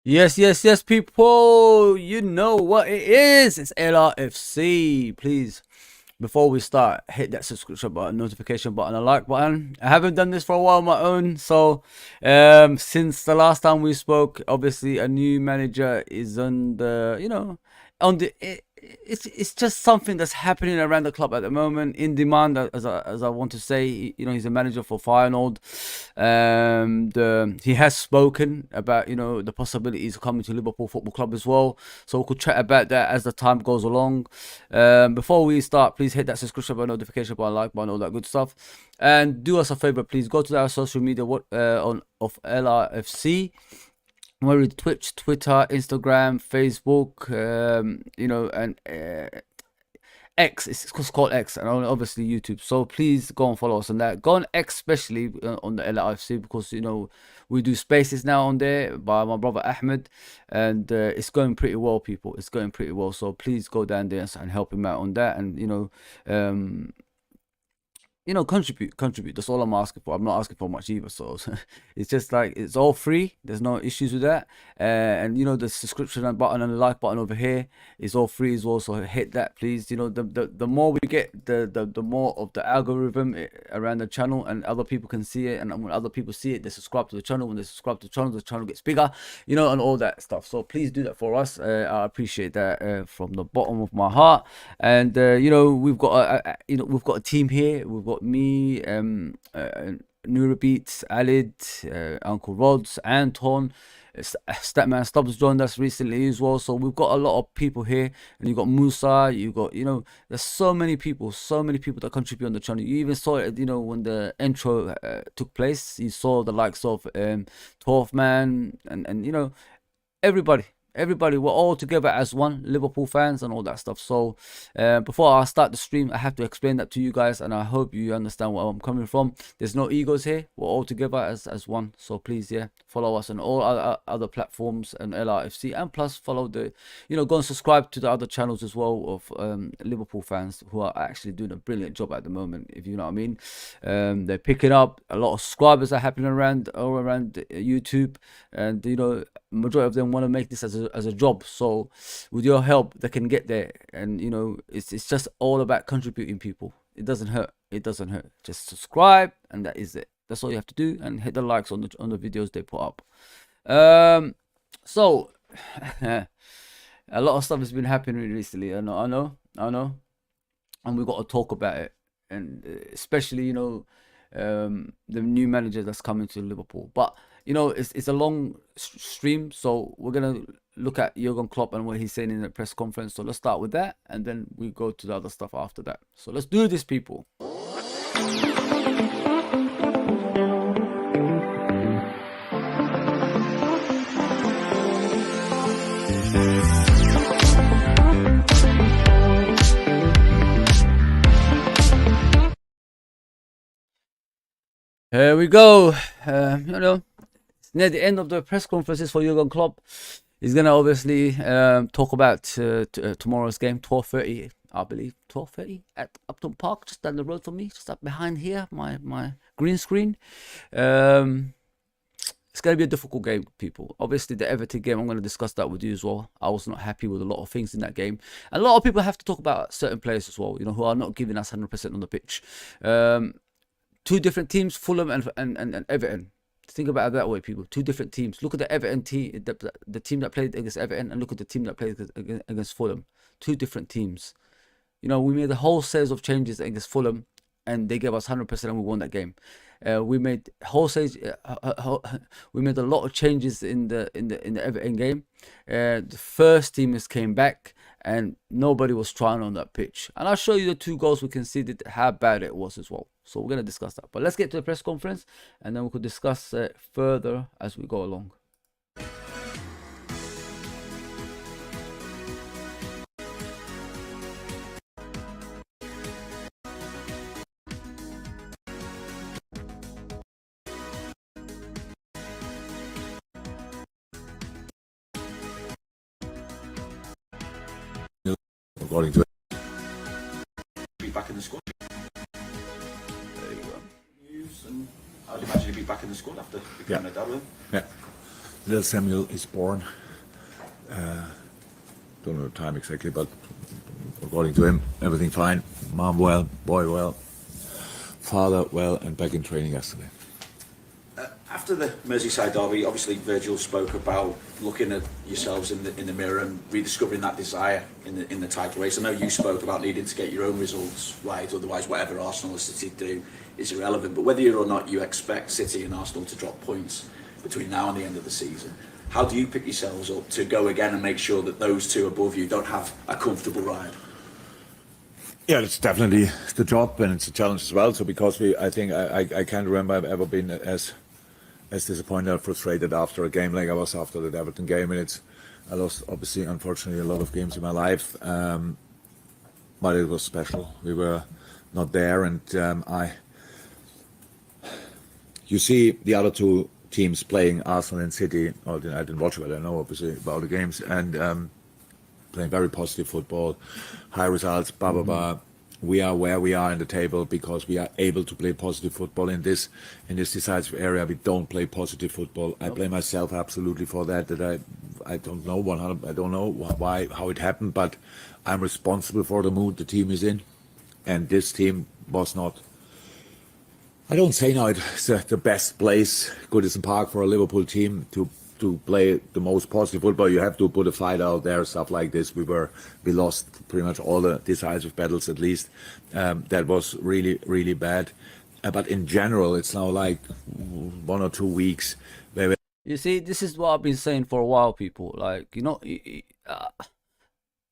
Yes, people. You know what it is. It's LRFC. Please, before we start, hit that subscription button, notification button, and like button. I haven't done this for a while on my own. So, since the last time we spoke, obviously a new manager is on the, on the. It's just something that's happening around the club at the moment, in demand, as I want to say. He's a manager for Feyenoord. He has spoken about the possibilities of coming to Liverpool Football Club as well. So we could chat about that as the time goes along. Before we start, please hit that subscription button, notification button, like button, all that good stuff, and do us a favor, please go to our social media of LRFC. We're Twitch, Twitter, Instagram, Facebook, and X. It's called X, and obviously YouTube. So please go and follow us on that. Go on X, especially on the LRFC, because we do spaces now on there by my brother Ahmed, and it's going pretty well, people. It's going pretty well. So please go down there and help him out on that, and contribute. That's all I'm asking for. I'm not asking for much either. So it's just like, it's all free. There's no issues with that. And the subscription button and the like button over here is all free as well. So hit that, please. The more we get, the more of the algorithm around the channel, and other people can see it. And when other people see it, they subscribe to the channel. When they subscribe to the channel gets bigger. And all that stuff. So please do that for us. I appreciate that from the bottom of my heart. And we've got a team here. We've got me, Nurabeat, Alid, Uncle Rods, Anton, Statman Stubbs joined us recently as well. So we've got a lot of people here, and you've got Musa, you've got, there's so many people that contribute on the channel. You even saw it, when the intro took place. You saw the likes of 12 Man and everybody, we're all together as one, Liverpool fans and all that stuff. So before I start the stream, I have to explain that to you guys, and I hope you understand where I'm coming from. There's no egos here. We're all together as one. So please, follow us on all other platforms and LRFC, and plus follow go and subscribe to the other channels as well of Liverpool fans who are actually doing a brilliant job at the moment, if you know what I mean. They're picking up. A lot of subscribers are happening all around YouTube, and majority of them want to make this as a job. So with your help, they can get there. And it's just all about contributing, people. It doesn't hurt. Just subscribe, and that is it. That's all you have to do, and hit the likes on the videos they put up. So a lot of stuff has been happening recently. I know, and we've got to talk about it, and especially the new manager that's coming to Liverpool. But it's a long stream, so we're gonna look at Jurgen Klopp and what he's saying in the press conference. So let's start with that, and then we go to the other stuff after that. So let's do this, people. Here we go. It's near the end of the press conferences for Jurgen Klopp. He's gonna obviously talk about tomorrow's game, 12:30, I believe, 12:30 at Upton Park, just down the road from me, just up behind here, my green screen. It's going to be a difficult game, people. Obviously, the Everton game, I'm going to discuss that with you as well. I was not happy with a lot of things in that game. And a lot of people have to talk about certain players as well, who are not giving us 100% on the pitch. Two different teams, Fulham and Everton. Think about it that way, people. Two different teams. Look at the Everton team, the team that played against Everton, and look at the team that played against Fulham. Two different teams. We made the whole series of changes against Fulham, and they gave us 100%, and we won that game. We made we made a lot of changes in the Everton game. The first teamers came back, and nobody was trying on that pitch. And I'll show you the two goals we conceded, how bad it was as well. So we're going to discuss that. But let's get to the press conference, and then we could discuss further as we go along. according to Be back in the squad. There you go. And I'd imagine he'd be back in the squad after becoming a dad with him. Yeah. Little Samuel is born. Don't know the time exactly, but according to him, everything fine. Mom well, boy well, father well, and back in training yesterday. After the Merseyside Derby, obviously Virgil spoke about looking at yourselves in the mirror and rediscovering that desire in the title race. I know you spoke about needing to get your own results right, otherwise whatever Arsenal or City do is irrelevant. But whether or not you expect City and Arsenal to drop points between now and the end of the season, how do you pick yourselves up to go again and make sure that those two above you don't have a comfortable ride? Yeah, it's definitely the job, and it's a challenge as well. So because I think I can't remember I've ever been as disappointed or frustrated after a game like I was after the Everton game, and I lost obviously unfortunately a lot of games in my life, but it was special. We were not there, and you see the other two teams playing, Arsenal and City. I didn't watch it, but I know obviously about the games, and playing very positive football, high results, blah blah blah. We are where we are in the table because we are able to play positive football in this decisive area. We don't play positive football. I blame myself absolutely for that. I don't know 100. I don't know why, how it happened, but I'm responsible for the mood the team is in, and this team was not. I don't say now it's the best place, Goodison Park, for a Liverpool team to play the most positive football. You have to put a fight out there, stuff like this. We lost pretty much all the decisive battles, at least. That was really, really bad. But in general, it's now like 1 or 2 weeks. You see, this is what I've been saying for a while, people. Like, you know,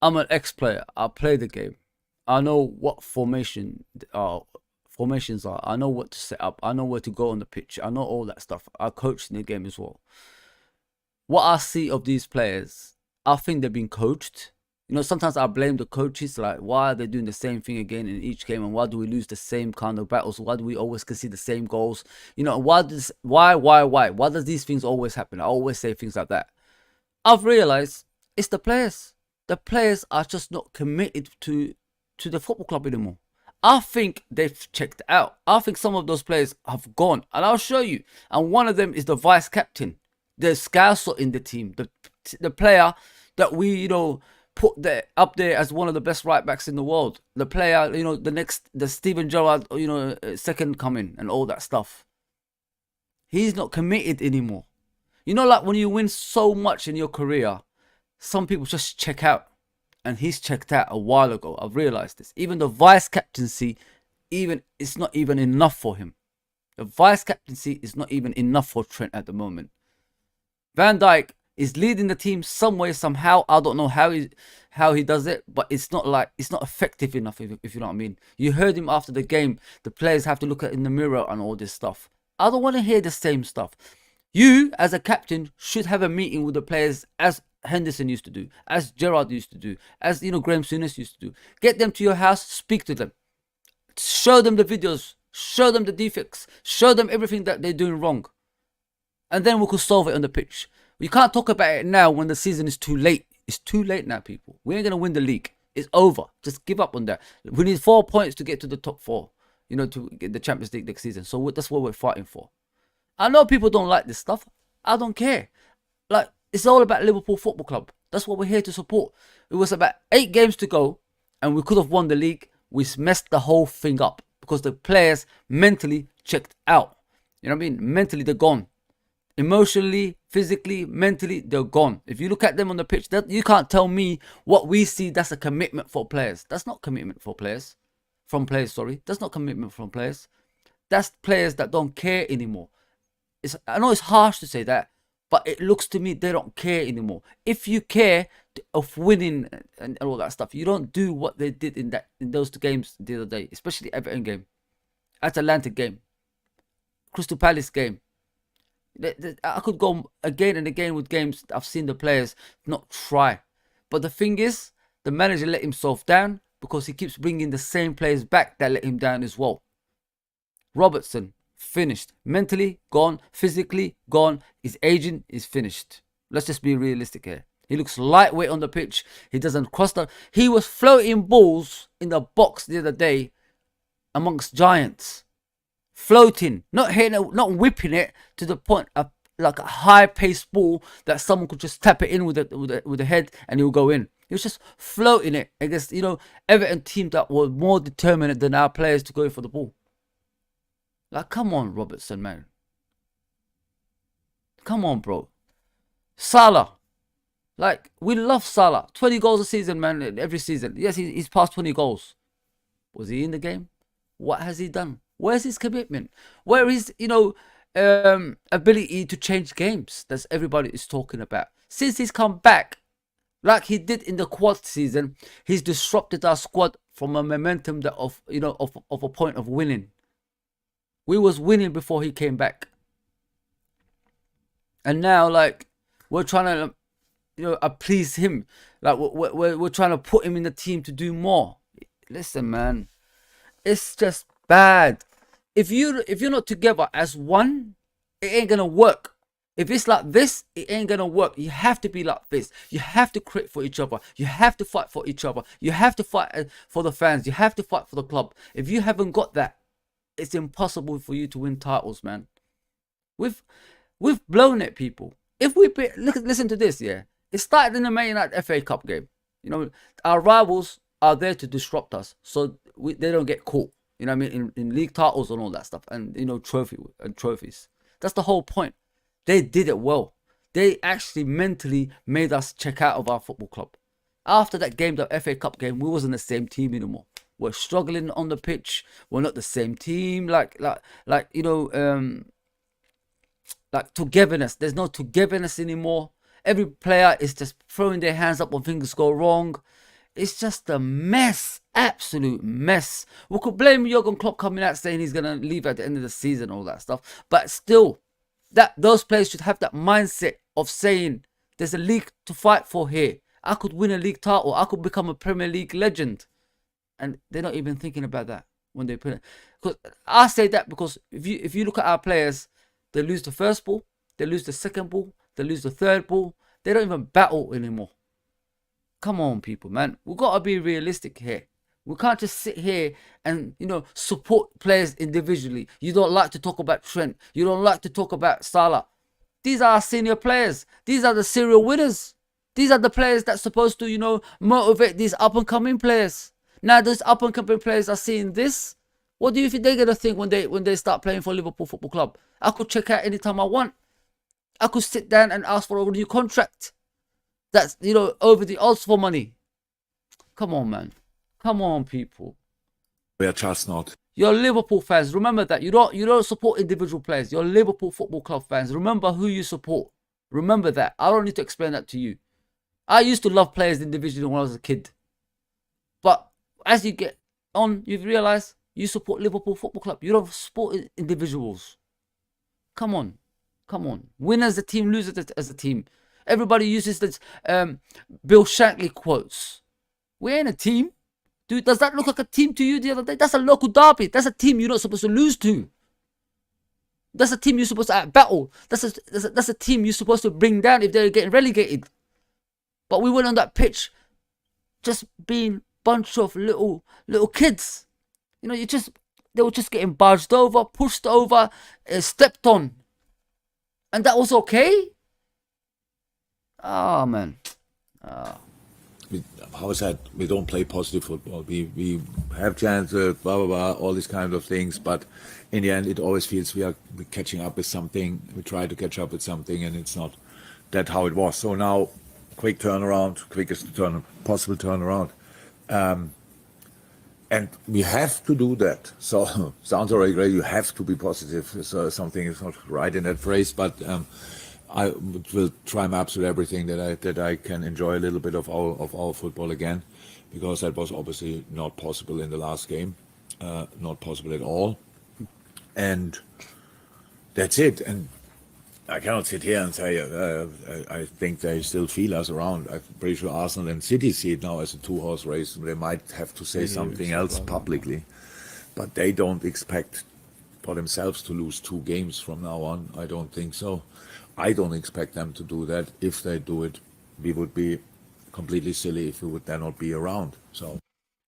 I'm an ex-player. I play the game. I know what formations are. I know what to set up. I know where to go on the pitch. I know all that stuff. I coached in the game as well. What I see of these players, I think they've been coached. You know, sometimes I blame the coaches, like, why are they doing the same thing again in each game, and why do we lose the same kind of battles? Why do we always concede the same goals? You know, why does these things always happen? I always say things like that. I've realized it's the players. The players are just not committed to the football club anymore. I think they've checked out. I think some of those players have gone, and I'll show you. And one of them is the vice captain. The scouser in the team, the player that we, you know, put up there as one of the best right backs in the world. The player, you know, the Steven Gerrard, you know, second coming and all that stuff. He's not committed anymore. You know, like when you win so much in your career, some people just check out, and he's checked out a while ago. I've realized this. Even the vice captaincy, it's not even enough for him. The vice captaincy is not even enough for Trent at the moment. Van Dijk is leading the team some way, somehow. I don't know how he does it, but it's not effective enough, if you know what I mean. You heard him after the game. The players have to look at in the mirror and all this stuff. I don't want to hear the same stuff. You, as a captain, should have a meeting with the players, as Henderson used to do, as Gerrard used to do, as, you know, Graham Souness used to do. Get them to your house, speak to them, show them the videos, show them the defects, show them everything that they're doing wrong. And then we could solve it on the pitch. We can't talk about it now when the season is too late. It's too late now, people. We ain't going to win the league. It's over. Just give up on that. We need 4 points to get to the top 4, you know, to get the Champions League next season. So that's what we're fighting for. I know people don't like this stuff. I don't care. Like, it's all about Liverpool Football Club. That's what we're here to support. It was about 8 games to go, and we could have won the league. We messed the whole thing up because the players mentally checked out. You know what I mean? Mentally, they're gone. Emotionally, physically, mentally, they're gone. If you look at them on the pitch, you can't tell me what we see that's a commitment for players. That's not commitment for players. That's not commitment from players. That's players that don't care anymore. I know it's harsh to say that, but it looks to me they don't care anymore. If you care of winning and all that stuff, you don't do what they did in those 2 games the other day, especially Everton game, Atalanta game, Crystal Palace game. I could go again and again with games I've seen the players not try. But the thing is, the manager let himself down because he keeps bringing the same players back that let him down as well. Robertson, finished. Mentally, gone. Physically, gone. His agent is finished. Let's just be realistic here. He looks lightweight on the pitch. He doesn't cross the... He was floating balls in the box the other day amongst giants. Floating. Not hitting it, not whipping it to the point of like a high-paced ball that someone could just tap it in with the head and he'll go in. He was just floating it against, you know, Everton team that were more determined than our players to go for the ball. Like, come on, Robertson, man. Come on, bro. Salah. Like, we love Salah. 20 goals a season, man, every season. Yes, he's past 20 goals. Was he in the game? What has he done? Where's his commitment? Where is, you know, ability to change games that everybody is talking about? Since he's come back, like he did in the quad season, he's disrupted our squad from a momentum that of a point of winning. We was winning before he came back, and now like we're trying to, you know, appease him. Like we're trying to put him in the team to do more. Listen, man, it's just bad. If you're not together as one, it ain't gonna work. If it's like this, it ain't gonna work. You have to be like this. You have to create for each other. You have to fight for each other. You have to fight for the fans. You have to fight for the club. If you haven't got that, it's impossible for you to win titles, man. We've blown it, people. If we listen to this, yeah. It started in the Man United FA Cup game. You know, our rivals are there to disrupt us, so they don't get caught. You know what I mean? In league titles and all that stuff, and you know, trophies. That's the whole point. They did it well. They actually mentally made us check out of our football club. After that game, the FA Cup game, we wasn't the same team anymore. We're struggling on the pitch. We're not the same team. Like you know, like togetherness. There's no togetherness anymore. Every player is just throwing their hands up when things go wrong. It's just a mess. Absolute mess. We could blame Jurgen Klopp coming out saying he's going to leave at the end of the season, all that stuff. But still, those players should have that mindset of saying there's a league to fight for here. I could win a league title. I could become a Premier League legend. And they're not even thinking about that when they put it. Because I say that because if you look at our players, they lose the first ball, they lose the second ball, they lose the third ball. They don't even battle anymore. Come on, people, man. We've got to be realistic here. We can't just sit here and, you know, support players individually. You don't like to talk about Trent. You don't like to talk about Salah. These are our senior players. These are the serial winners. These are the players that's supposed to, you know, motivate these up-and-coming players. Now, those up-and-coming players are seeing this. What do you think they're going to think when they start playing for Liverpool Football Club? I could check out anytime I want. I could sit down and ask for a new contract. That's, you know, over the odds for money. Come on, man. Come on, people. We are just not. You're Liverpool fans. Remember that. You don't support individual players. You're Liverpool Football Club fans. Remember who you support. Remember that. I don't need to explain that to you. I used to love players individually when I was a kid. But as you get on, you've realised you support Liverpool Football Club. You don't support individuals. Come on. Come on. Win as a team, lose as a team. Everybody uses this Bill Shankly quotes. We ain't a team. Dude, does that look like a team to you the other day? That's a local derby. That's a team you're not supposed to lose to. That's a team you're supposed to battle. That's a team you're supposed to bring down if they're getting relegated. But we went on that pitch just being a bunch of little kids. You know, they were just getting barged over, pushed over, stepped on. And that was okay? Oh, man. How is that? We don't play positive football. We have chances, blah, blah, blah, all these kind of things. But in the end, it always feels we're catching up with something. We try to catch up with something, and it's not that how it was. So now, quick turnaround, quickest possible turnaround. And we have to do that. So sounds already great. You have to be positive. So something is not right in that phrase, but I will try my absolute everything that I can enjoy a little bit of our football again, because that was obviously not possible in the last game, not possible at all, and that's it. And I cannot sit here and say I think they still feel us around. I'm pretty sure Arsenal and City see it now as a two-horse race. They might have to say something else publicly, but they don't expect for themselves to lose 2 games from now on. I don't think so. I don't expect them to do that. If they do it, we would be completely silly if we would then not be around. So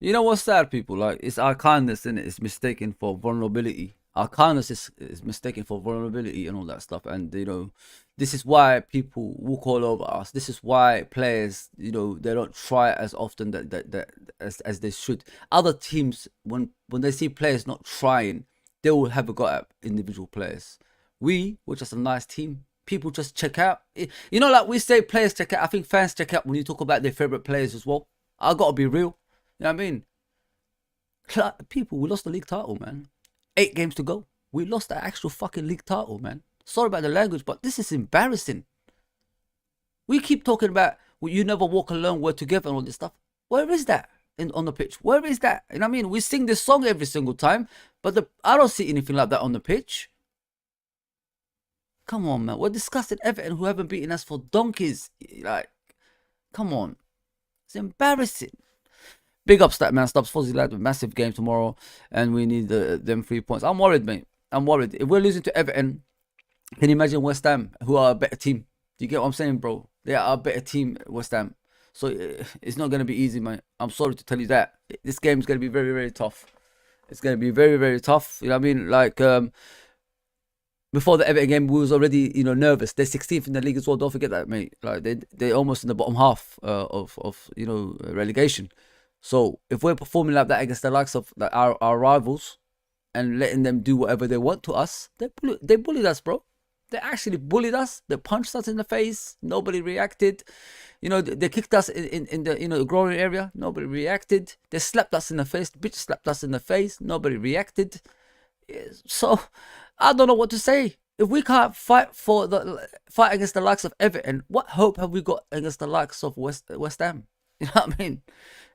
You know what's sad, people? Like, it's our kindness, and it's mistaken for vulnerability. Our kindness is mistaken for vulnerability and all that stuff. And you know, this is why people walk all over us. This is why players, you know, they don't try as often that as they should. Other teams, when they see players not trying, they will have a go at individual players. We're just a nice team. People just check out. You know, like we say, players check out. I think fans check out when you talk about their favorite players as well. I gotta be real. You know what I mean? People, we lost the league title, man. 8 games to go. We lost the actual fucking league title, man. Sorry about the language, but this is embarrassing. We keep talking about, well, you never walk alone, we're together and all this stuff. Where is that on the pitch? Where is that? You know what I mean? We sing this song every single time, but I don't see anything like that on the pitch. Come on, man. We're discussing Everton who haven't beaten us for donkeys. Like, come on. It's embarrassing. Big up, stat man. Stops Fozzie lad with massive game tomorrow, and we need them 3 points. I'm worried, mate. I'm worried. If we're losing to Everton, can you imagine West Ham, who are a better team? Do you get what I'm saying, bro? They are a better team, West Ham. So it's not going to be easy, mate. I'm sorry to tell you that. This game is going to be very, very tough. It's going to be very, very tough. You know what I mean? Like, before the Everton game, we was already, you know, nervous. They're 16th in the league as well. Don't forget that, mate. Like, they're almost in the bottom half of you know, relegation. So if we're performing like that against the likes of like, our rivals and letting them do whatever they want to us, they bullied us, bro. They actually bullied us. They punched us in the face. Nobody reacted. You know, they kicked us in the, you know, the groin area. Nobody reacted. They slapped us in the face. The bitch slapped us in the face. Nobody reacted. So I don't know what to say. If we can't fight against the likes of Everton, what hope have we got against the likes of West Ham? You know what I mean?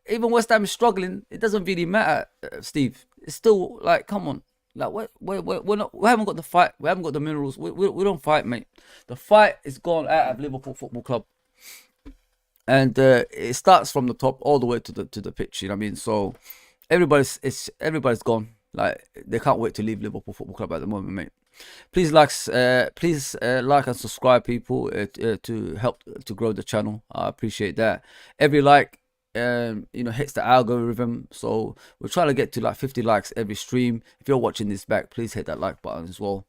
Even West Ham is struggling. It doesn't really matter, Steve. It's still like, come on, like we haven't got the fight. We haven't got the minerals. We don't fight, mate. The fight is gone out of Liverpool Football Club, and it starts from the top all the way to the pitch. You know what I mean? So everybody's gone. Like, they can't wait to leave Liverpool Football Club at the moment, mate. Please like and subscribe, people, to help to grow the channel. I appreciate that. Every like, you know, hits the algorithm. So we're trying to get to like 50 likes every stream. If you're watching this back, please hit that like button as well.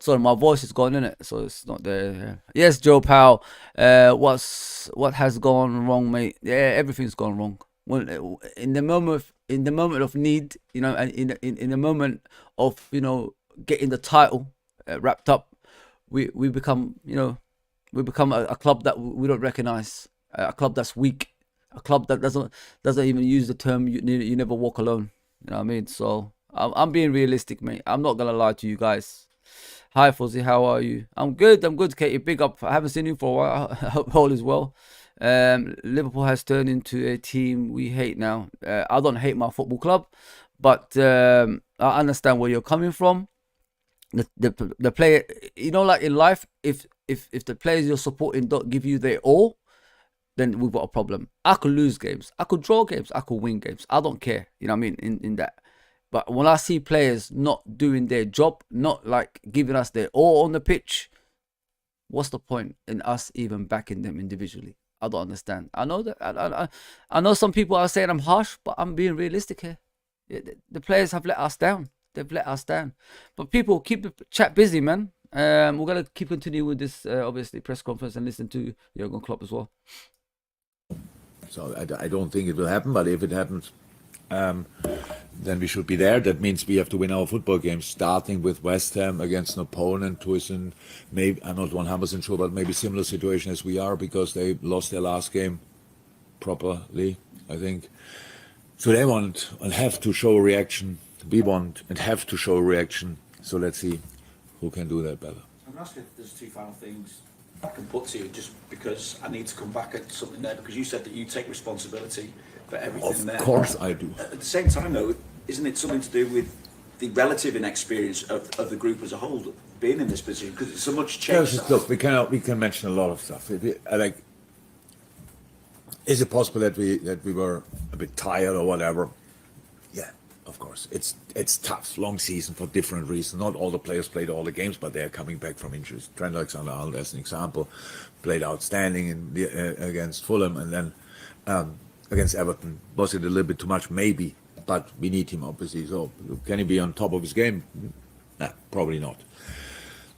Sorry, my voice is gone, in it, so it's not there. Yes, Joe Powell. What has gone wrong, mate? Yeah, everything's gone wrong. Well, in the moment of need, you know, and in the moment of, you know, getting the title wrapped up, we become, you know, a club that we don't recognize, a club that's weak, a club that doesn't even use the term you never walk alone. You know what I mean? So I'm being realistic, mate. I'm not gonna lie to you guys. Hi Fozzie, how are you? I'm good, Katie. Big up. I haven't seen you for a while. I hope all is well. Liverpool has turned into a team we hate now. I don't hate my football club, but I understand where you're coming from. The player, you know, like in life, if the players you're supporting don't give you their all, then we've got a problem. I could lose games, I could draw games, I could win games. I don't care. You know what I mean? In that. But when I see players not doing their job, not like giving us their all on the pitch, what's the point in us even backing them individually? I don't understand. I know that I know some people are saying I'm harsh, but I'm being realistic here. The players have let us down. They've let us down. But people, keep the chat busy, man. We're gonna keep continuing with this, obviously, press conference and listen to Jurgen Klopp as well. So I don't think it will happen, but if it happens, then we should be there. That means we have to win our football games, starting with West Ham against an opponent who is in, maybe, I'm not 100% sure, but maybe similar situation as we are, because they lost their last game properly, I think. So they want and have to show a reaction. We want and have to show a reaction. So let's see who can do that better. I'm going to ask if there's 2 final things I can put to you, just because I need to come back at something there, because you said that you take responsibility for everything there. Of course I do. At the same time, though, isn't it something to do with the relative inexperience of the group as a whole being in this position? Because it's so much change. Look, we can mention a lot of stuff. Like, is it possible that we were a bit tired or whatever? Yeah, Of course, it's tough, long season for different reasons. Not all the players played all the games, but they're coming back from injuries. Trent Alexander-Arnold, as an example, played outstanding against Fulham, and then against Everton. Was it a little bit too much? Maybe, but we need him obviously. So can he be on top of his game? Nah, probably not.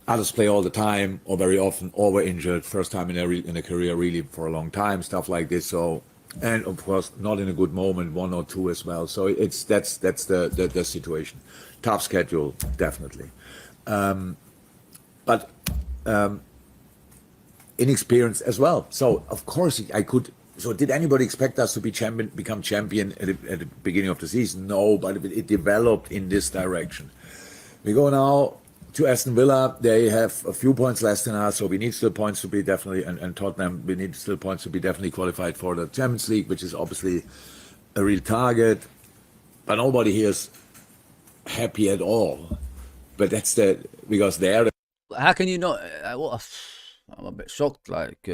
Others play all the time, or very often, or were injured first time in a career, really for a long time, stuff like this. So. And of course, not in a good moment, 1 or 2 as well. So that's the situation. Tough schedule, definitely. But inexperienced as well. So of course I could. So did anybody expect us to become champion at the beginning of the season? No, but it developed in this direction. We go now to Aston Villa. They have a few points less than us, so we need still points to be definitely, and Tottenham, we need still points to be definitely qualified for the Champions League, which is obviously a real target. But nobody here is happy at all. But that's because they're. How can you not? I'm a bit shocked. Like,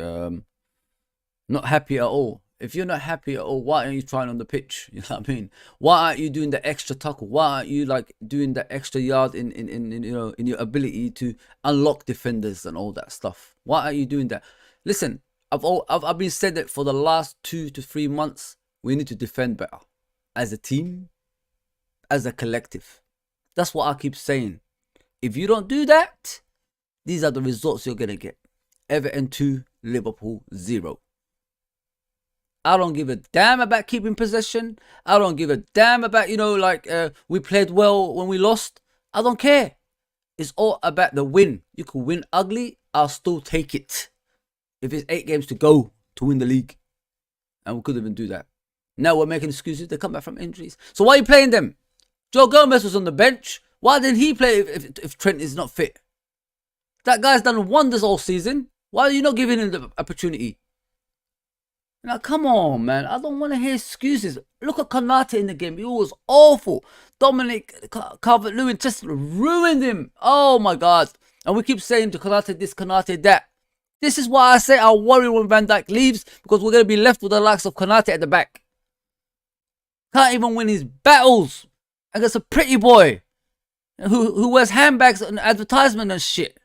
not happy at all. If you're not happy at all, why aren't you trying on the pitch? You know what I mean? Why aren't you doing the extra tackle? Why aren't you like doing the extra yard in your ability to unlock defenders and all that stuff? Why aren't you doing that? Listen, I've been said that for the last 2 to 3 months. We need to defend better as a team, as a collective. That's what I keep saying. If you don't do that, these are the results you're gonna get. Everton 2, Liverpool 0. I don't give a damn about keeping possession. I don't give a damn about, we played well when we lost. I don't care. It's all about the win. You can win ugly, I'll still take it. If it's 8 games to go to win the league. And we couldn't even do that. Now we're making excuses. They come back from injuries. So why are you playing them? Joe Gomez was on the bench. Why didn't he play if Trent is not fit? That guy's done wonders all season. Why are you not giving him the opportunity? Now, come on, man. I don't want to hear excuses. Look at Konate in the game. He was awful. Dominic Calvert-Lewin just ruined him. Oh, my God. And we keep saying to Konate this, Konate that. This is why I say I worry when Van Dijk leaves, because we're going to be left with the likes of Konate at the back. Can't even win his battles against a pretty boy who wears handbags and advertisement and shit.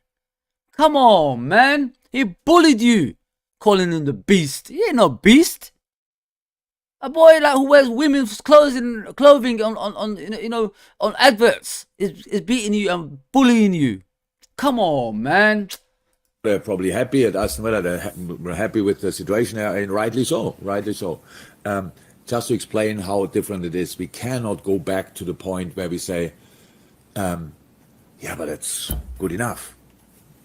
Come on, man. He bullied you. Calling him the beast. He ain't no beast. A boy like who wears women's clothing on adverts is beating you and bullying you. Come on, man. They're probably happy at Aston Villa. They're happy with the situation, and rightly so. Rightly so. Just to explain how different it is, we cannot go back to the point where we say, yeah, but it's good enough.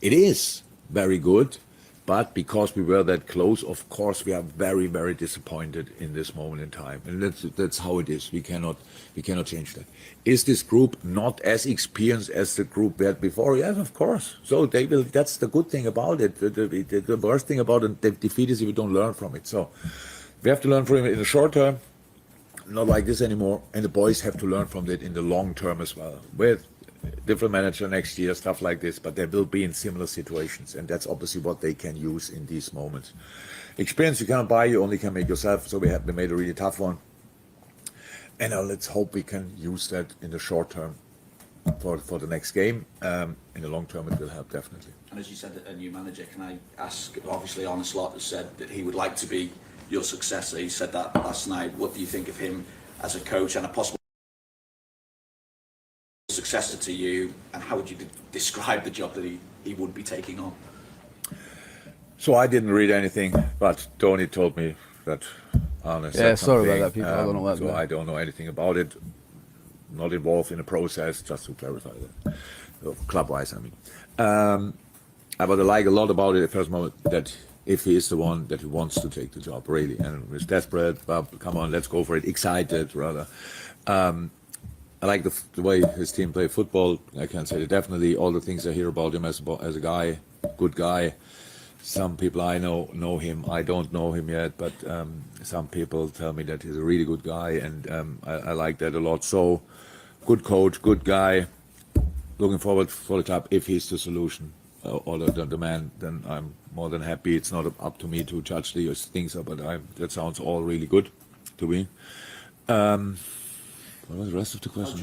It is very good. But because we were that close, of course, we are very, very disappointed in this moment in time, and that's how it is. We cannot change that. Is this group not as experienced as the group we had before? Yes, of course. So they will. That's the good thing about it. The worst thing about the defeat is if you don't learn from it. So we have to learn from it in the short term, not like this anymore, and the boys have to learn from it in the long term as well. With different manager next year, stuff like this, but they will be in similar situations, and that's obviously what they can use in these moments. Experience you cannot buy, you only can make yourself. So we made a really tough one, and let's hope we can use that in the short term for the next game. In the long term, it will help definitely. And as you said, a new manager, can I ask? Obviously, Arne Slot has said that he would like to be your successor. He said that last night. What do you think of him as a coach and a possible successor to you, and how would you describe the job that he would be taking on? So I didn't read anything, but Tony told me that Arne said sorry something. about that, people. I don't know what so I don't know anything about it. Not involved in the process, just to clarify that. Club-wise, I mean. But I like a lot about it at first moment that if he is the one that he wants to take the job, really, and is desperate, well, come on, let's go for it, excited rather. I like the way his team play football. I can say that definitely all the things I hear about him as a guy, good guy. Some people I know him. I don't know him yet, but some people tell me that he's a really good guy, and I like that a lot. So, good coach, good guy. Looking forward for the club. If he's the solution or the man, then I'm more than happy. It's not up to me to judge these things, but that sounds all really good to me. What was the rest of the question?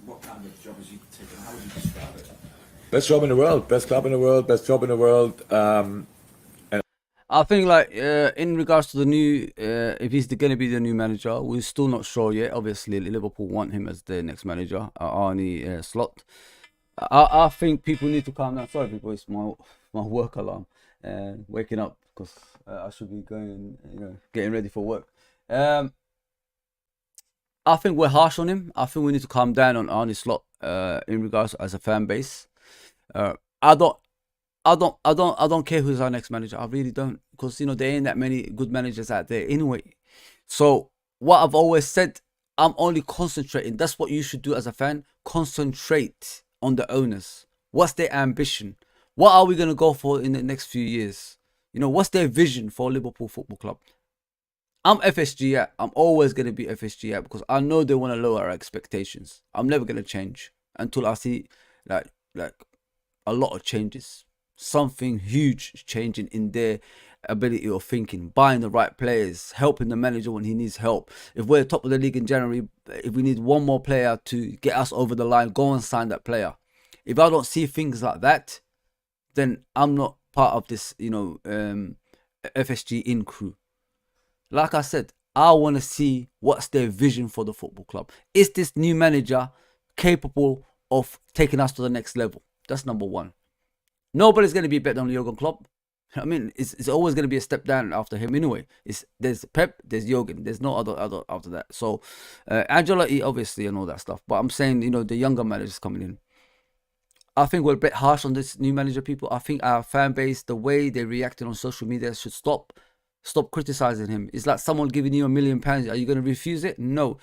What kind of job has he taken? How would you describe it? Best job in the world, best club in the world, best job in the world. I think like in regards to the new, if he's going to be the new manager, we're still not sure yet. Obviously, Liverpool want him as their next manager, Arne Slot. I think people need to calm down. Sorry, people, it's my work alarm, waking up because I should be going, getting ready for work. I think we're harsh on him. I think we need to calm down on Arne Slot in regards as a fan base. I don't care who's our next manager. I really don't, because there ain't that many good managers out there anyway. So what I've always said, I'm only concentrating. That's what you should do as a fan. Concentrate on the owners. What's their ambition? What are we gonna go for in the next few years? What's their vision for Liverpool Football Club? I'm FSG out. I'm always gonna be FSG out because I know they want to lower our expectations. I'm never gonna change until I see like a lot of changes. Something huge changing in their ability of thinking, buying the right players, helping the manager when he needs help. If we're top of the league in January, if we need one more player to get us over the line, go and sign that player. If I don't see things like that, then I'm not part of this, FSG in crew. Like I said, I want to see what's their vision for the football club. Is this new manager capable of taking us to the next level? That's number one. Nobody's going to be better than Jurgen Klopp. I mean, it's always going to be a step down after him anyway. There's Pep, there's Jurgen, there's no other after that. So, Ancelotti, obviously, and all that stuff. But I'm saying, the younger managers coming in. I think we're a bit harsh on this new manager, people. I think our fan base, the way they reacted on social media, should stop criticizing him. It's like someone giving you £1 million. Are you going to refuse it? No.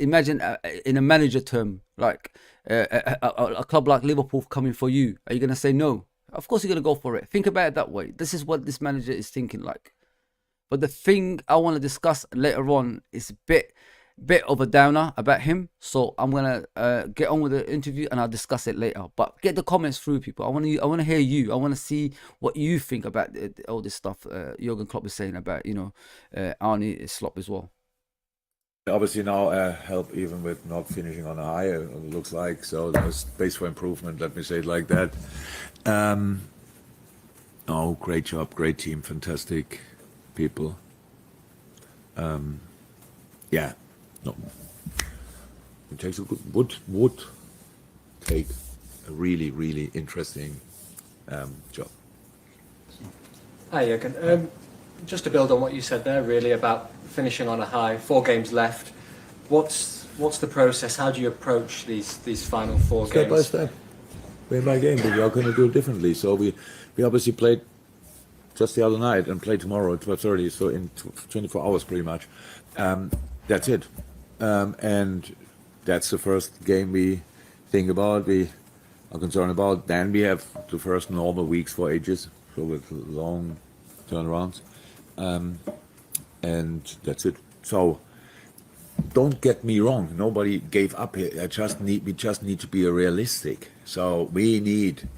Imagine in a manager term, like a club like Liverpool coming for you. Are you going to say no? Of course you're going to go for it. Think about it that way. This is what this manager is thinking like. But the thing I want to discuss later on is a bit of a downer about him. So I'm going to get on with the interview and I'll discuss it later. But get the comments through, people. I want to hear you. I want to see what you think about all this stuff Jurgen Klopp is saying about, Arne Slot as well. Obviously now help even with not finishing on a high, it looks like. So there's space for improvement, let me say it like that. Great job, great team, fantastic people. It takes a good, would take a really, really interesting job. Hi, Jurgen. Just to build on what you said there, really, about finishing on a high, 4 games left. What's the process? How do you approach these final 4 Step games? by step, game by game. We are going to do it differently. So we obviously played just the other night and play tomorrow at 12:30. So in 24 hours, pretty much. That's it, and that's the first game we think about. We are concerned about. Then we have the first normal weeks for ages, so with long turnarounds, and that's it. So don't get me wrong. Nobody gave up here. We just need to be realistic. So we need.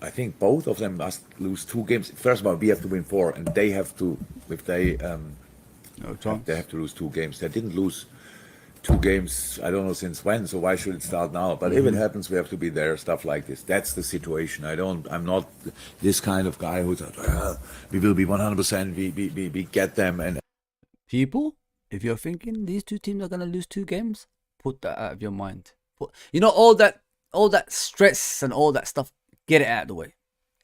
I think both of them must lose 2 games. First of all, we have to win 4, and they have to. If they they have to lose 2 games. They didn't lose 2 games, I don't know since when, so why should it start now? But if it happens, we have to be there, stuff like this. That's the situation. I'm not this kind of guy who's like, we will be 100%, we get them. And People, if you're thinking these 2 teams are going to lose 2 games, put that out of your mind. All that stress and all that stuff, get it out of the way.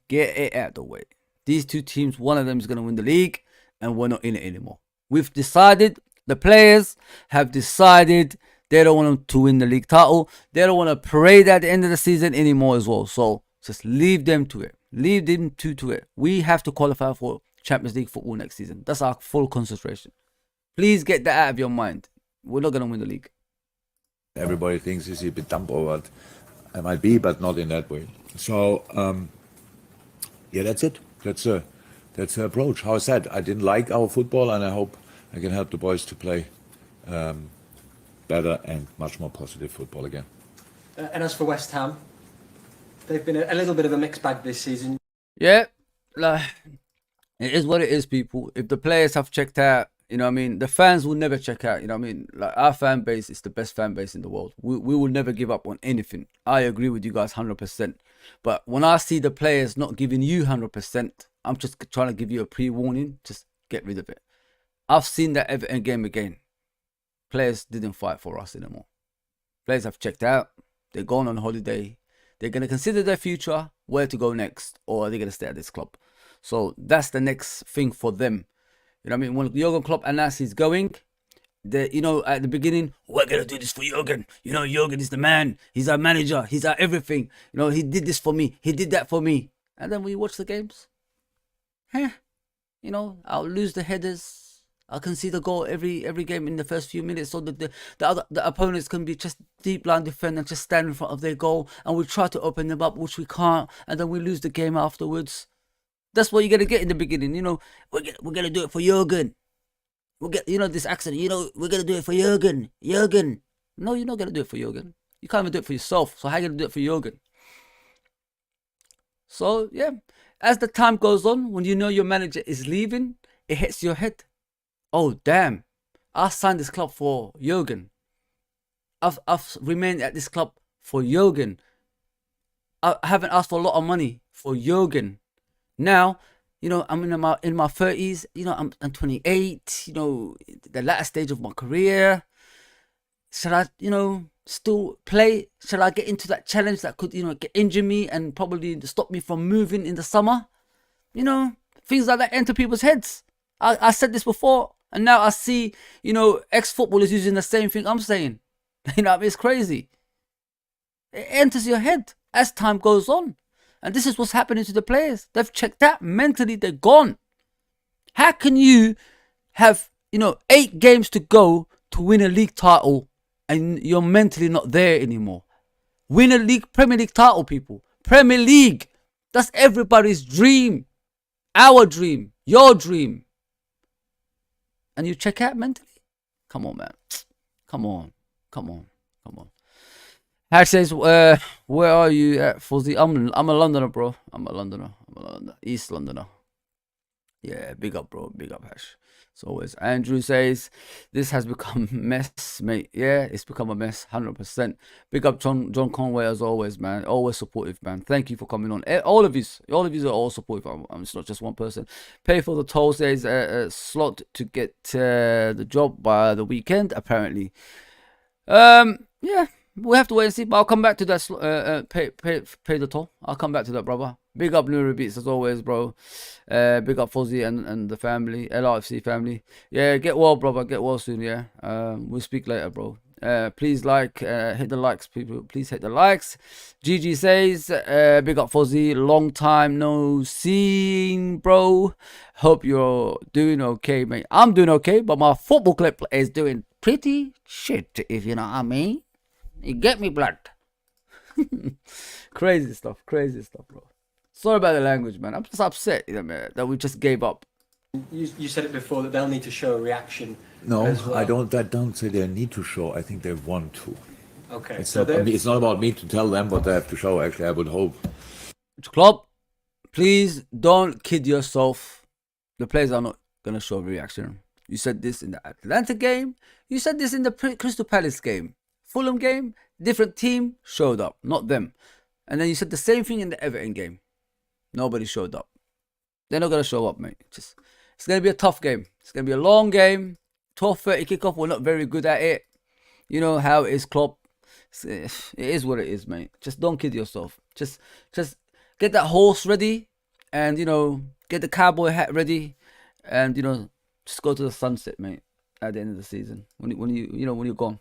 Get it out of the way. These 2 teams, one of them is going to win the league, and we're not in it anymore. We've decided, the players have decided they don't want to win the league title. They don't want to parade at the end of the season anymore as well. So just leave them to it. Leave them to it. We have to qualify for Champions League football next season. That's our full concentration. Please get that out of your mind. We're not going to win the league. Everybody thinks it's a bit dumb or what. I might be, but not in that way. So, that's it. That's the approach. How I said, I didn't like our football, and I hope I can help the boys to play better and much more positive football again. And as for West Ham, they've been a little bit of a mixed bag this season. Yeah, it is what it is, people. If the players have checked out, You know what I mean? The fans will never check out. You know what I mean? Like, our fan base is the best fan base in the world. We will never give up on anything. I agree with you guys 100%. But when I see the players not giving you 100%, I'm just trying to give you a pre-warning. Just get rid of it. I've seen that Everton game again. Players didn't fight for us anymore. Players have checked out. They're gone on holiday. They're going to consider their future, where to go next, or are they going to stay at this club? So that's the next thing for them. You know what I mean? When Jurgen Klopp announced he's going, you know, at the beginning, we're going to do this for Jurgen. You know, Jurgen is the man. He's our manager. He's our everything. You know, he did this for me. He did that for me. And then we watch the games. You know, I'll lose the headers. I can see the goal every game in the first few minutes, so that the opponents can be just deep line defend and just stand in front of their goal, and we try to open them up, which we can't, and then we lose the game afterwards. That's what you're gonna get in the beginning. You know, we're gonna do it for Jurgen. We'll get, you know, this accent. You know, we're gonna do it for Jurgen. Jurgen. No, you're not gonna do it for Jurgen. You can't even do it for yourself. So how are you gonna do it for Jurgen? So yeah, as the time goes on, when you know your manager is leaving, it hits your head. Oh damn, I signed this club for Jurgen. I've remained at this club for Jurgen. I haven't asked for a lot of money for Jurgen. Now, you know, I'm in my 30s. You know, I'm 28. You know, the latter stage of my career. Should I, you know, still play? Should I get into that challenge that could, you know, injure me and probably stop me from moving in the summer? You know, things like that enter people's heads. I said this before. And now I see, you know, ex-footballers using the same thing I'm saying. You know, it's crazy. It enters your head as time goes on. And this is what's happening to the players. They've checked out. Mentally, they're gone. How can you have, you know, 8 games to go to win a league title and you're mentally not there anymore? Win a league, Premier League title, people. Premier League. That's everybody's dream. Our dream. Your dream. And you check out mentally? Come on, man. Come on. Hash says, where are you at, Fuzzy? I'm a Londoner, bro. I'm a Londoner. East Londoner. Yeah, big up, bro. Big up, Hash. As always. Andrew says, this has become a mess, mate. Yeah, it's become a mess, 100%. Big up John Conway, as always, man. Always supportive, man. Thank you for coming on. All of you are all supportive. It's not just one person. Pay for the toll, says slot to get the job by the weekend, apparently. Yeah, we have to wait and see, but I'll come back to that. Pay the toll. I'll come back to that, brother. Big up Nuri Beats as always, bro. Big up Fuzzy and the family, LRFC family. Yeah, get well, brother. Get well soon. Yeah. We'll speak later, bro. Please hit the likes, people. Please hit the likes. GG says, big up Fuzzy. Long time no seeing, bro. Hope you're doing okay, mate. I'm doing okay, but my football club is doing pretty shit, if you know what I mean. You get me, blood. Crazy stuff, bro. Sorry about the language, man. I'm just upset, you know, man, that we just gave up. You said it before that they'll need to show a reaction. No, as well. I don't say they need to show. I think they want to. Okay. It's not about me to tell them what they have to show. Actually, I would hope. Club, please don't kid yourself. The players are not gonna show a reaction. You said this in the Atlanta game. You said this in the Crystal Palace game. Fulham game, different team showed up, not them. And then you said the same thing in the Everton game. Nobody showed up. They're not going to show up, mate. It's going to be a tough game. It's going to be a long game. 12:30 kickoff. We're not very good at it. You know how it is, Klopp. It is what it is, mate. Just don't kid yourself. Just get that horse ready. And, you know, get the cowboy hat ready. And, you know, just go to the sunset, mate, at the end of the season. When you're gone.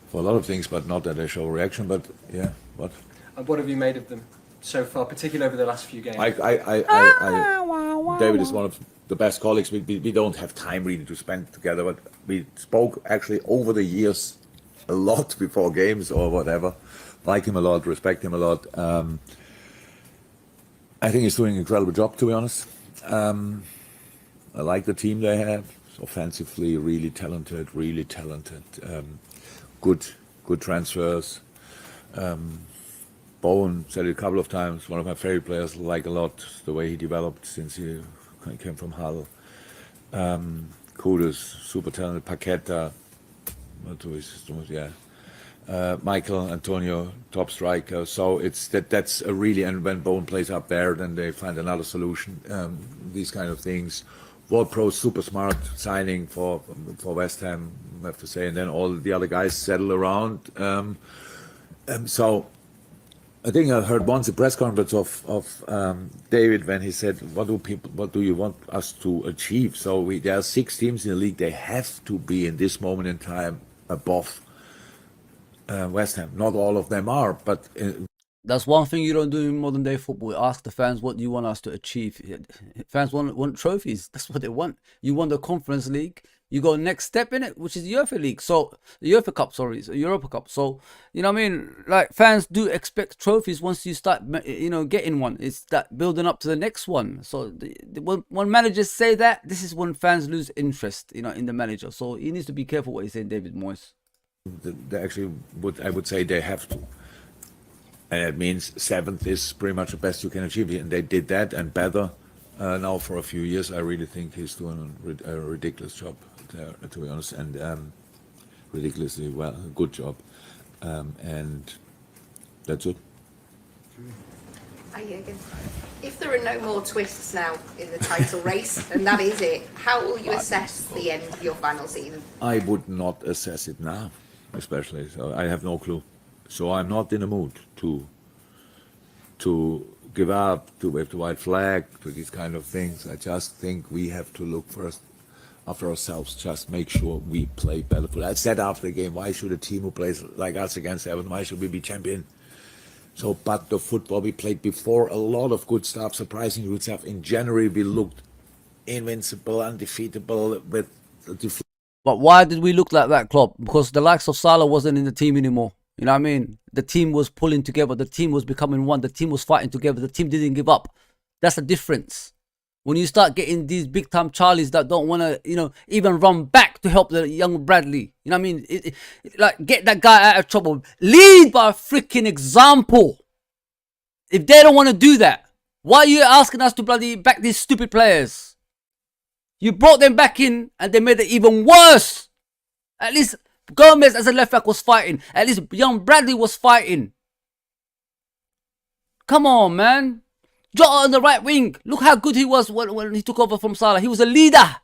For a lot of things, but not that they show reaction. But yeah, what? And what have you made of them so far, particularly over the last few games? David is one of the best colleagues. We don't have time really to spend together, but we spoke actually over the years a lot before games or whatever. Like him a lot, respect him a lot. I think he's doing an incredible job, to be honest. I like the team they have. Offensively, really talented. Good transfers. Bowen said it a couple of times, one of my favorite players, like a lot the way he developed since he came from Hull. Kudus, super talented, Paqueta, yeah. Michael, Antonio, top striker. So it's that's a really, and when Bone plays up there, then they find another solution. These kind of things. Ward-Pro, super smart signing for West Ham, I have to say, and then all the other guys settle around. So I think I heard once a press conference of David when he said, "What do you want us to achieve?" So there are 6 teams in the league. They have to be in this moment in time above West Ham. Not all of them are, but That's one thing you don't do in modern day football. Ask the fans, what do you want us to achieve? Fans want trophies. That's what they want. You won the Conference League. You go next step in it, which is the UEFA League. So the UEFA Cup, sorry, so Europa Cup. So you know what I mean. Like fans do expect trophies once you start, getting one. It's that building up to the next one. So when managers say that, this is when fans lose interest, in the manager. So he needs to be careful what he's saying, David Moyes. they actually I would say they have to. And it means 7th is pretty much the best you can achieve. And they did that and better now for a few years. I really think he's doing a ridiculous job there, to be honest, and ridiculously good job. And that's it. Hi, Jürgen. If there are no more twists now in the title race, and that is it, how will you assess the end of your final season? I would not assess it now, especially. So I have no clue. So I'm not in the mood to give up, to wave the white flag, to these kind of things. I just think we have to look first after ourselves, just make sure we play better football. I said after the game, why should a team who plays like us against Everton, why should we be champion? So, but the football we played before, a lot of good stuff, surprising good stuff. In January, we looked invincible, undefeatable with the But why did we look like that, Klopp? Because the likes of Salah wasn't in the team anymore. You know what I mean? The team was pulling together. The team was becoming one. The team was fighting together. The team didn't give up. That's the difference. When you start getting these big-time Charlies that don't want to, even run back to help the young Bradley. You know what I mean? Like, get that guy out of trouble. Lead by a freaking example. If they don't want to do that, why are you asking us to bloody back these stupid players? You brought them back in and they made it even worse. At least Gomez as a left back was fighting. At least young Bradley was fighting. Come on, man. Jota on the right wing. Look how good he was when he took over from Salah. He was a leader.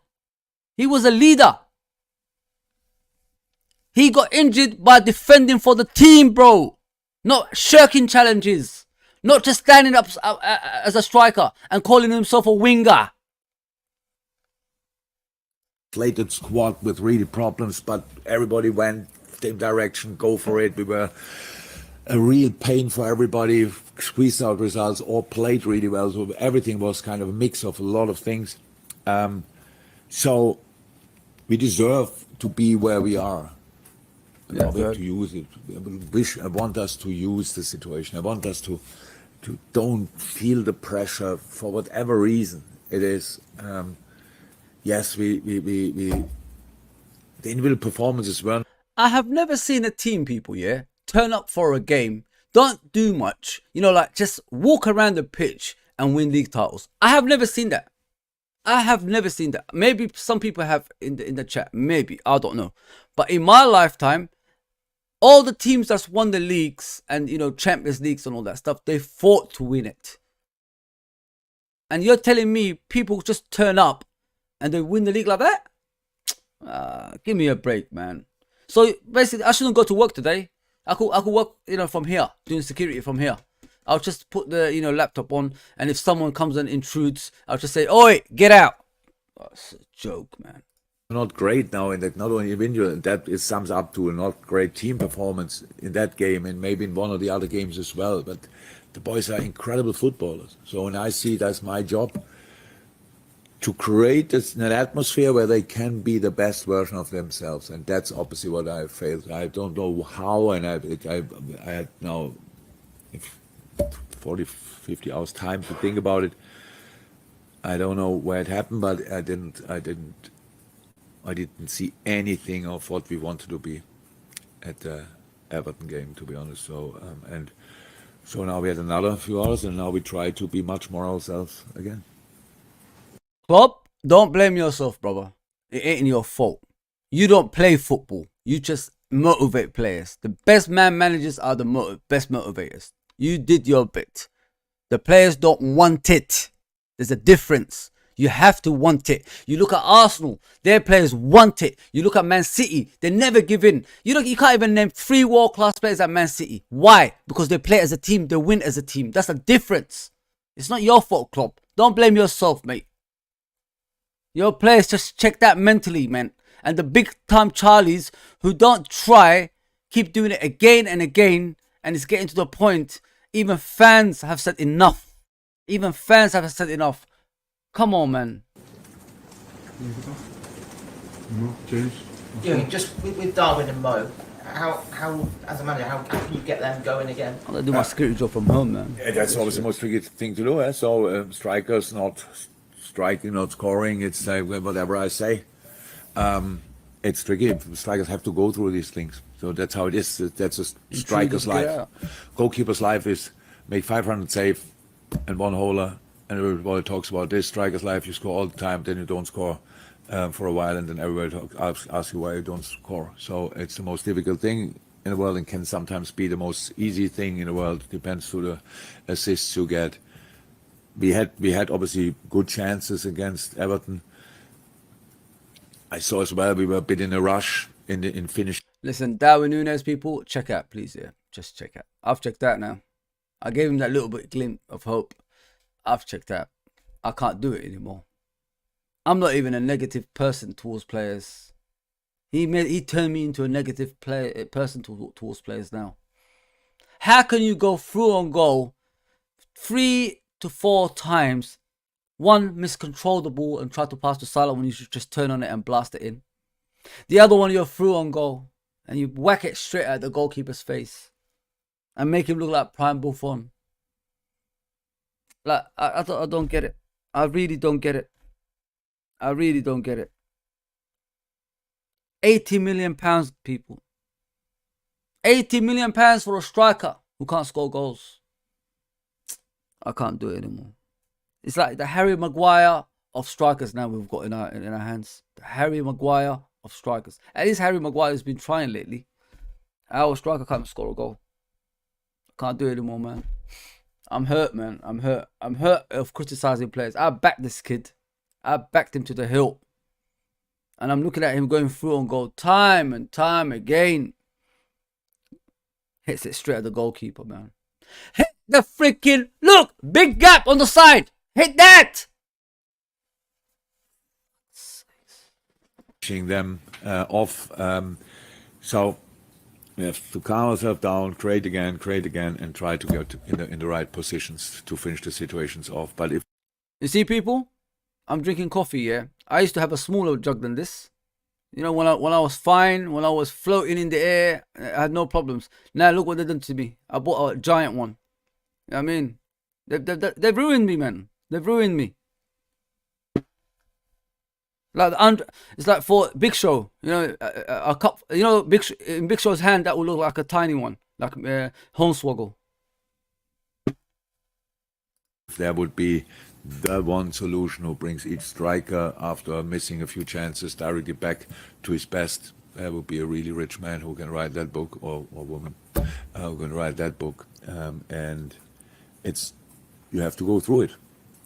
He was a leader. He got injured by defending for the team, bro. Not shirking challenges. Not just standing up as a striker and calling himself a winger. inflated squad with really problems, but everybody went same direction, go for it. We were a real pain for everybody, squeezed out results, all played really well. So everything was kind of a mix of a lot of things. So we deserve to be where we are. Yeah, we have to use it. I want us to use the situation. I want us to don't feel the pressure for whatever reason it is. Yes, we the individual performances weren't. I have never seen a team, people, turn up for a game, don't do much, like just walk around the pitch and win league titles. I have never seen that. I have never seen that. Maybe some people have in the chat. Maybe. I don't know. But in my lifetime, all the teams that's won the leagues and, Champions Leagues and all that stuff, they fought to win it. And you're telling me people just turn up and they win the league like that? Give me a break, man. So basically, I shouldn't go to work today. I could work, from here, doing security from here. I'll just put the, laptop on, and if someone comes and intrudes, I'll just say, "Oi, get out." Oh, it's a joke, man. Not great now in that, not only individual, that it sums up to a not great team performance in that game and maybe in one of the other games as well. But the boys are incredible footballers. So when I see that's my job, to create an atmosphere where they can be the best version of themselves. And that's obviously what I failed. I don't know how, and I had now 40, 50 hours time to think about it. I don't know where it happened, but I didn't see anything of what we wanted to be at the Everton game, to be honest. So so now we had another few hours, and now we try to be much more ourselves again. Klopp, don't blame yourself, brother. it ain't your fault. You don't play football. You just motivate players. The best managers are the best motivators. You did your bit. The players don't want it. There's a difference. You have to want it. You look at Arsenal, their players want it. You look at Man City, they never give in. You can't even name 3 world-class players at Man City. Why? Because they play as a team, they win as a team. That's the difference. It's not your fault, Klopp. Don't blame yourself, mate. Your players just check that mentally, man. And the big-time Charlies who don't try, keep doing it again and again, and it's getting to the point, even fans have said enough. Even fans have said enough. Come on, man. No, James? Yeah, just with Darwin and Mo, how as a manager, how can you get them going again? I'm gonna do my security job from home, man. Yeah, that's always the most tricky thing to do. So strikers not striking, not scoring. It's whatever I say. It's tricky. Strikers have to go through these things. So that's how it is. That's a striker's life. Goalkeeper's life is make 500 save and 1 holer. And everybody talks about this. Striker's life, you score all the time, then you don't score for a while, and then everybody asks you why you don't score. So it's the most difficult thing in the world and can sometimes be the most easy thing in the world. Depends to the assists you get. We had obviously good chances against Everton. I saw as well we were a bit in a rush in finish. Listen, Darwin Núñez, people, check out, please. Yeah, just check out. I've checked out now. I gave him that little bit glimpse of hope. I've checked out. I can't do it anymore. I'm not even a negative person towards players. He turned me into a negative person towards players now. How can you go through on goal 3 to 4 times, one miscontrol the ball and try to pass to Salah when you should just turn on it and blast it in? The other one, you're through on goal and you whack it straight at the goalkeeper's face and make him look like prime Buffon. Like, I don't get it. I really don't get it. I really don't get it. £80 million, people. £80 million for a striker who can't score goals. I can't do it anymore. It's like the Harry Maguire of strikers now we've got in our hands. The Harry Maguire of strikers. At least Harry Maguire has been trying lately. Our striker can't score a goal. I can't do it anymore, man. I'm hurt, man. I'm hurt. I'm hurt of criticizing players. I backed this kid. I backed him to the hilt. And I'm looking at him going through on goal time and time again. Hits it straight at the goalkeeper, man. Hit the freaking... Look! Big gap on the side. Hit that! Pushing them off. So we have to calm ourselves down, create again, and try to get in the right positions to finish the situations off. But if you see, people, I'm drinking coffee. Yeah, I used to have a smaller jug than this. You know, when I was fine, when I was floating in the air, I had no problems. Now look what they've done to me. I bought a giant one. You know what I mean, they've ruined me, man. They've ruined me. Like it's like for Big Show, you know, a cup. You know, in Big Show's hand that will look like a tiny one, like Hornswoggle. there would be the one solution who brings each striker after missing a few chances directly back to his best, there would be a really rich man who can write that book, or woman who can write that book, and it's, you have to go through it,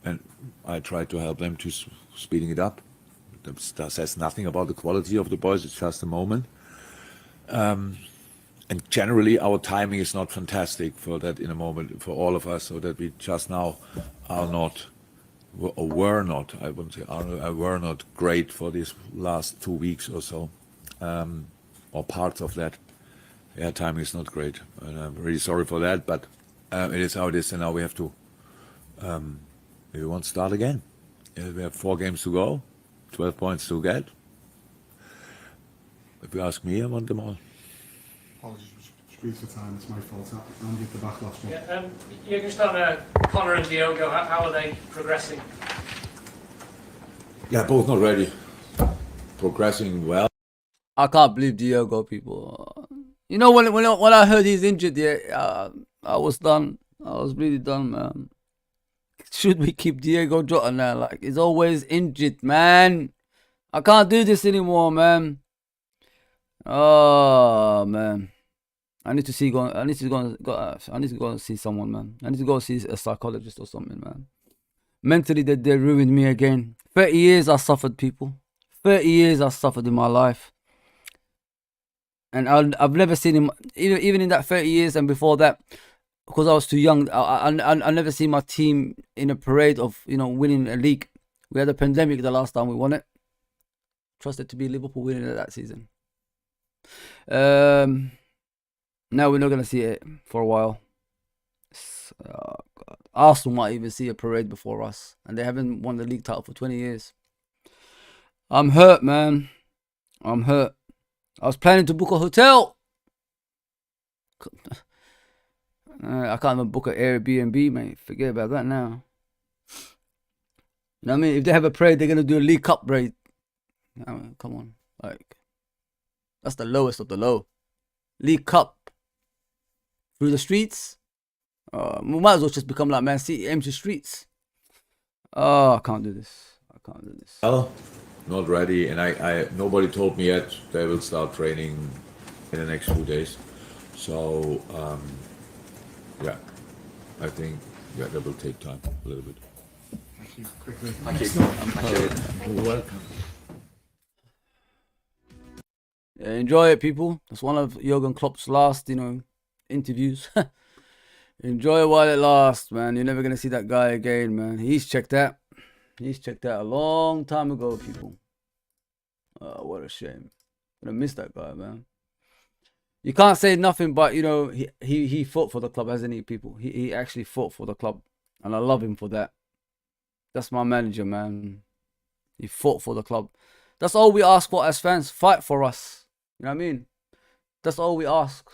and I try to help them to speeding it up. That says nothing about the quality of the boys, it's just a moment. And generally our timing is not fantastic for that in a moment for all of us, so that we just now are not, or were not, I wouldn't say are, were not great for these last 2 weeks or so, or parts of that. Yeah, timing is not great, and I'm really sorry for that, but it is how it is, and now we have to, we want to start again. We have 4 games to go, 12 points to get. If you ask me, I want them all. Apologies, squeeze the time, it's my fault. I'll get the back last one. Yeah, you're just on Connor and Diogo, how are they progressing? Yeah, both not ready. Progressing well. I can't believe Diogo, people. You know, when I heard he's injured, yeah, I was done. I was really done, man. Should we keep Diego Jota now? Like, he's always injured, man. I can't do this anymore, man. Oh man. I need to see go. I need to go and see someone, man. I need to go see a psychologist or something, man. Mentally, they ruined me again. 30 years I suffered, people. 30 years I suffered in my life, and I've never seen him. Even in that 30 years and before that, because I was too young. I never seen my team in a parade of winning a league. We had a pandemic the last time we won it. Trusted to be Liverpool winning it that season. Now we're not gonna see it for a while. Oh God. Arsenal might even see a parade before us, and they haven't won the league title for 20 years. I'm hurt, man. I'm hurt. I was planning to book a hotel. I can't even book an Airbnb, mate. Forget about that now. You know what I mean? If they have a parade, they're gonna do a League Cup parade. I mean, come on, like that's the lowest of the low. League Cup through the streets. We might as well just become like Man City, empty streets. Oh, I can't do this. I can't do this. Well, not ready, and I nobody told me yet they will start training in the next 2 days. So yeah, I think that will take time a little bit. Thank you. Quickly. Thank you. You're welcome. Yeah, enjoy it, people. That's one of Jurgen Klopp's last, interviews. Enjoy it while it lasts, man. You're never gonna see that guy again, man. He's checked out. He's checked out a long time ago, people. Oh, what a shame. Gonna miss that guy, man. You can't say nothing, but he fought for the club, hasn't he, people? He actually fought for the club, and I love him for that. That's my manager, man. He fought for the club. That's all we ask for as fans. Fight for us. You know what I mean? That's all we ask.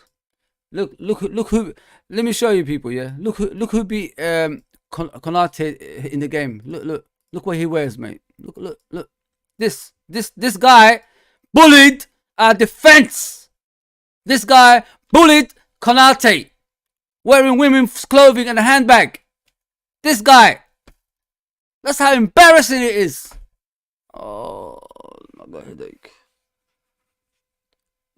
Look who. Let me show you, people. Yeah. Look who beat Konate in the game. Look what he wears, mate. Look. This guy bullied our defense. This guy bullied Konate, wearing women's clothing and a handbag. This guy. That's how embarrassing it is. Oh, I got a headache.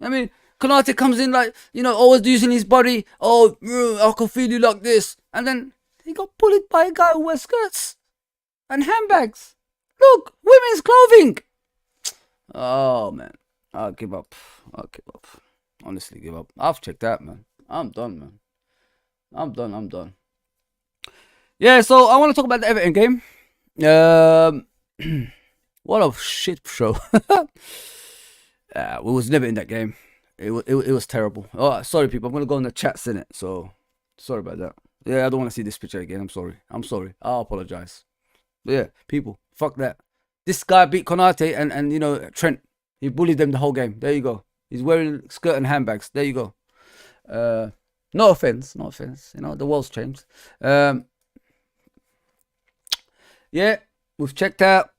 I mean, Konate comes in like, always using his body. Oh, I can feel you like this. And then he got bullied by a guy who wears skirts and handbags. Look, women's clothing. Oh, man. I'll give up. Honestly, give up. I've checked out, man. I'm done, man. I'm done. Yeah, so I want to talk about the Everton game. What a shit show. We was never in that game. It was terrible. Oh, sorry, people. I'm going to go in the chats in it. So, sorry about that. Yeah, I don't want to see this picture again. I'm sorry. I'll apologize. But yeah, people, fuck that. This guy beat Konate and Trent. He bullied them the whole game. There you go. He's wearing skirt and handbags. There you go. No offense. The world's changed. Yeah, we've checked out.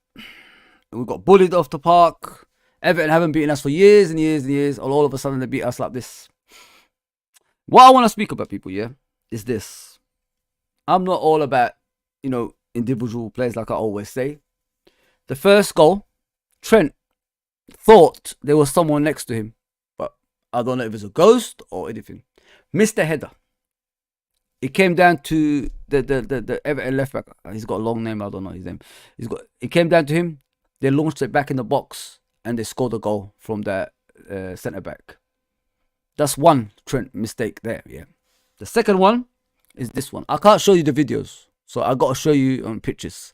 We got bullied off the park. Everton haven't beaten us for years and years and years. All of a sudden they beat us like this. What I want to speak about, people, yeah, is this. I'm not all about, individual players like I always say. The first goal, Trent thought there was someone next to him. But I don't know if it's a ghost or anything. Missed the header. It came down to the Everton left back. He's got a long name. I don't know his name. It came down to him. They launched it back in the box and they scored a goal from the centre back. That's one Trent mistake there. Yeah. The second one is this one. I can't show you the videos, so I got to show you on pictures.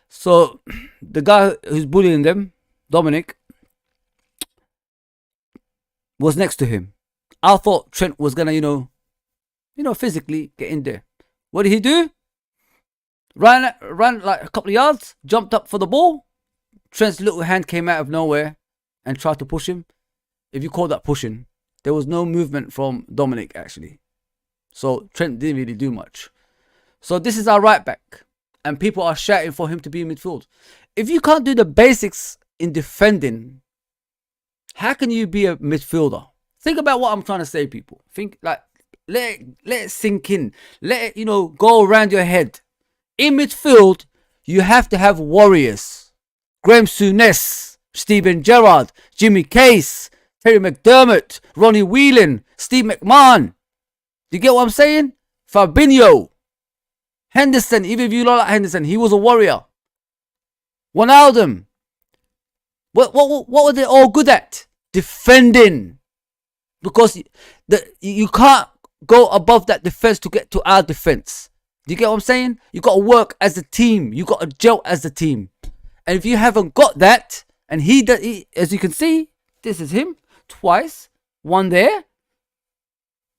So the guy who's bullying them, Dominic, was next to him. I thought Trent was gonna, physically get in there. What did he do? Ran like a couple of yards, jumped up for the ball. Trent's little hand came out of nowhere and tried to push him. If you call that pushing, there was no movement from Dominic actually. So Trent didn't really do much. So this is our right back, and people are shouting for him to be in midfield. If you can't do the basics in defending, how can you be a midfielder? Think about what I'm trying to say, people. Think like, let it sink in. Let it, go around your head. In midfield, you have to have warriors. Graham Souness, Steven Gerrard, Jimmy Case, Terry McDermott, Ronnie Whelan, Steve McMahon. Do you get what I'm saying? Fabinho, Henderson. Even if you don't like Henderson, he was a warrior. Wijnaldum. What were they all good at? Defending. Because you can't go above that defense to get to our defense. Do you get what I'm saying? You got to work as a team. You got to gel as a team. And if you haven't got that, and he, as you can see, this is him twice. One there.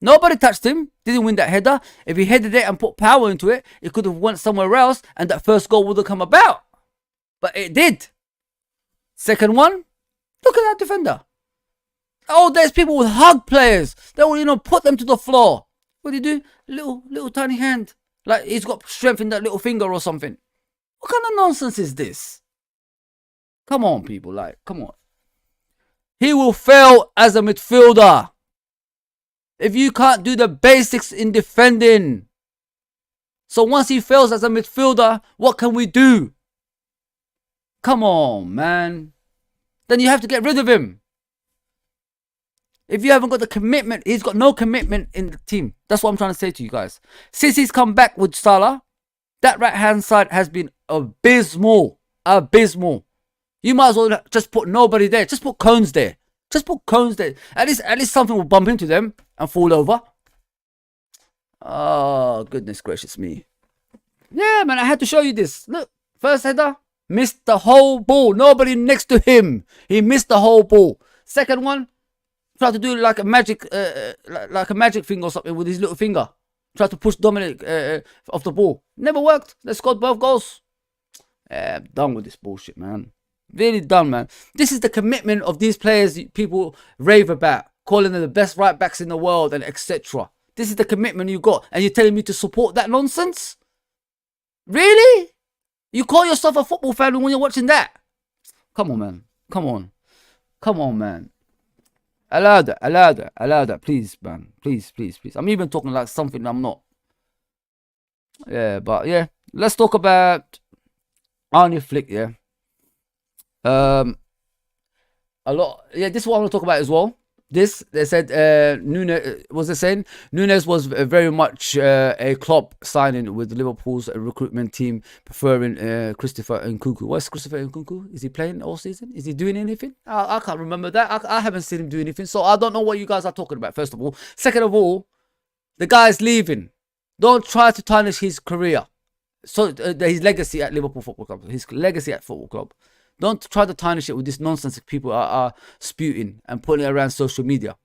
Nobody touched him. Didn't win that header. If he headed it and put power into it, it could have went somewhere else, and that first goal would have come about. But it did. Second one, look at that defender. Oh, there's people with hug players. They will, put them to the floor. What do you do? Little tiny hand. Like he's got strength in that little finger or something. What kind of nonsense is this? Come on, people. Come on. He will fail as a midfielder if you can't do the basics in defending. So once he fails as a midfielder, what can we do? Come on, man. Then you have to get rid of him. If you haven't got the commitment, he's got no commitment in the team. That's what I'm trying to say to you guys. Since he's come back with Salah, that right-hand side has been abysmal. Abysmal. You might as well just put nobody there. Just put Cones there. Just put Cones there. At least something will bump into them and fall over. Oh, goodness gracious me. Yeah, man, I had to show you this. Look, first header, missed the whole ball. Nobody next to him. He missed the whole ball. Second one, tried to do like a magic thing or something with his little finger. Tried to push Dominic off the ball. Never worked. They scored both goals. I'm done with this bullshit, man. Really done, man. This is the commitment of these players people rave about, calling them the best right backs in the world and etc. This is the commitment you got, and you're telling me to support that nonsense? Really? You call yourself a football fan when you're watching that? Come on, man. Come on. Come on, man. Allow that. Please, man. Please. I'm even talking like something I'm not. Yeah, but yeah. Let's talk about Arne Flick, yeah. A lot. Yeah, this is what I want to talk about as well. This, they said, Nunes was very much a Klopp signing with Liverpool's recruitment team, preferring Christopher Nkunku. What's Christopher Nkunku? Is he playing all season? Is he doing anything? I can't remember that. I haven't seen him do anything, so I don't know what you guys are talking about, first of all. Second of all, the guy's leaving. Don't try to tarnish his career. So his legacy at Liverpool Football Club. His legacy at Football Club. Don't try to tarnish it with this nonsense that people are spewing and putting it around social media.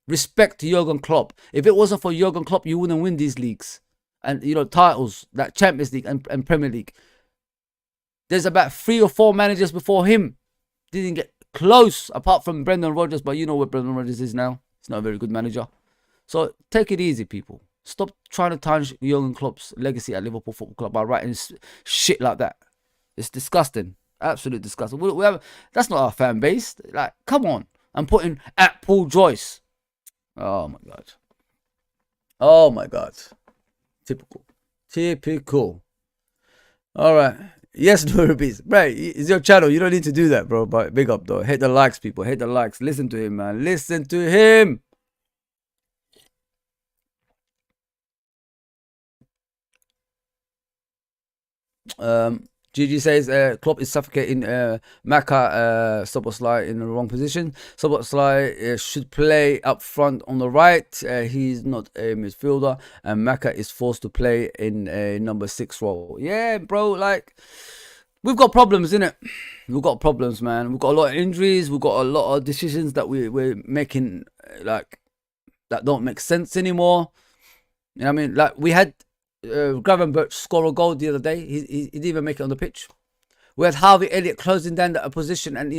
Respect to Jurgen Klopp. If it wasn't for Jurgen Klopp, you wouldn't win these leagues. And, titles, like Champions League and Premier League. There's about 3 or 4 managers before him. Didn't get close, apart from Brendan Rodgers. But you know what Brendan Rodgers is now. He's not a very good manager. So take it easy, people. Stop trying to tarnish Jurgen Klopp's legacy at Liverpool Football Club by writing shit like that. It's disgusting. Absolutely disgusting. That's not our fan base. Like, come on. I'm putting at Paul Joyce. Oh my god. Oh my god. Typical. Alright. Yes, Nurbies. Right. It's your channel. You don't need to do that, bro. But big up though. Hit the likes, people. Hit the likes. Listen to him, man. Listen to him. Gigi says Klopp is suffocating Maka Szoboszlai in the wrong position. Szoboszlai should play up front on the right. He's not a midfielder, and Maka is forced to play in a number 6 role. Yeah, bro, like, we've got problems, innit? We've got problems, man. We've got a lot of injuries. We've got a lot of decisions that we're making, like, that don't make sense anymore. You know what I mean? Like, we had Gravenberch score a goal the other day. He didn't even make it on the pitch. We had Harvey Elliott closing down that position and,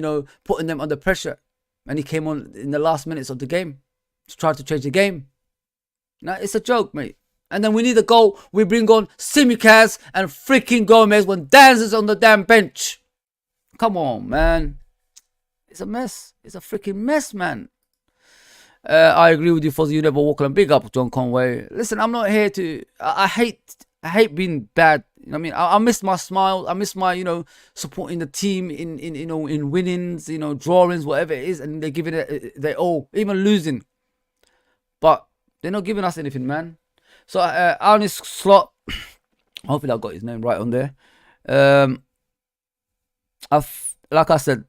putting them under pressure. And he came on in the last minutes of the game to try to change the game. Now, it's a joke, mate. And then we need a goal. We bring on Simicaz and freaking Gomez when Dan's is on the damn bench. Come on, man. It's a mess. It's a freaking mess, man. I agree with you, Fozzie. You never walk on. Big up, John Conway. Listen, I'm not here to... I hate I hate being bad. You know what I mean? I miss my smile. I miss my, you know, supporting the team in you know, in winnings, you know, drawings, whatever it is, and they're giving it their all, even losing. But they're not giving us anything, man. So Arne's slot. Hopefully I got his name right on there. Like I said,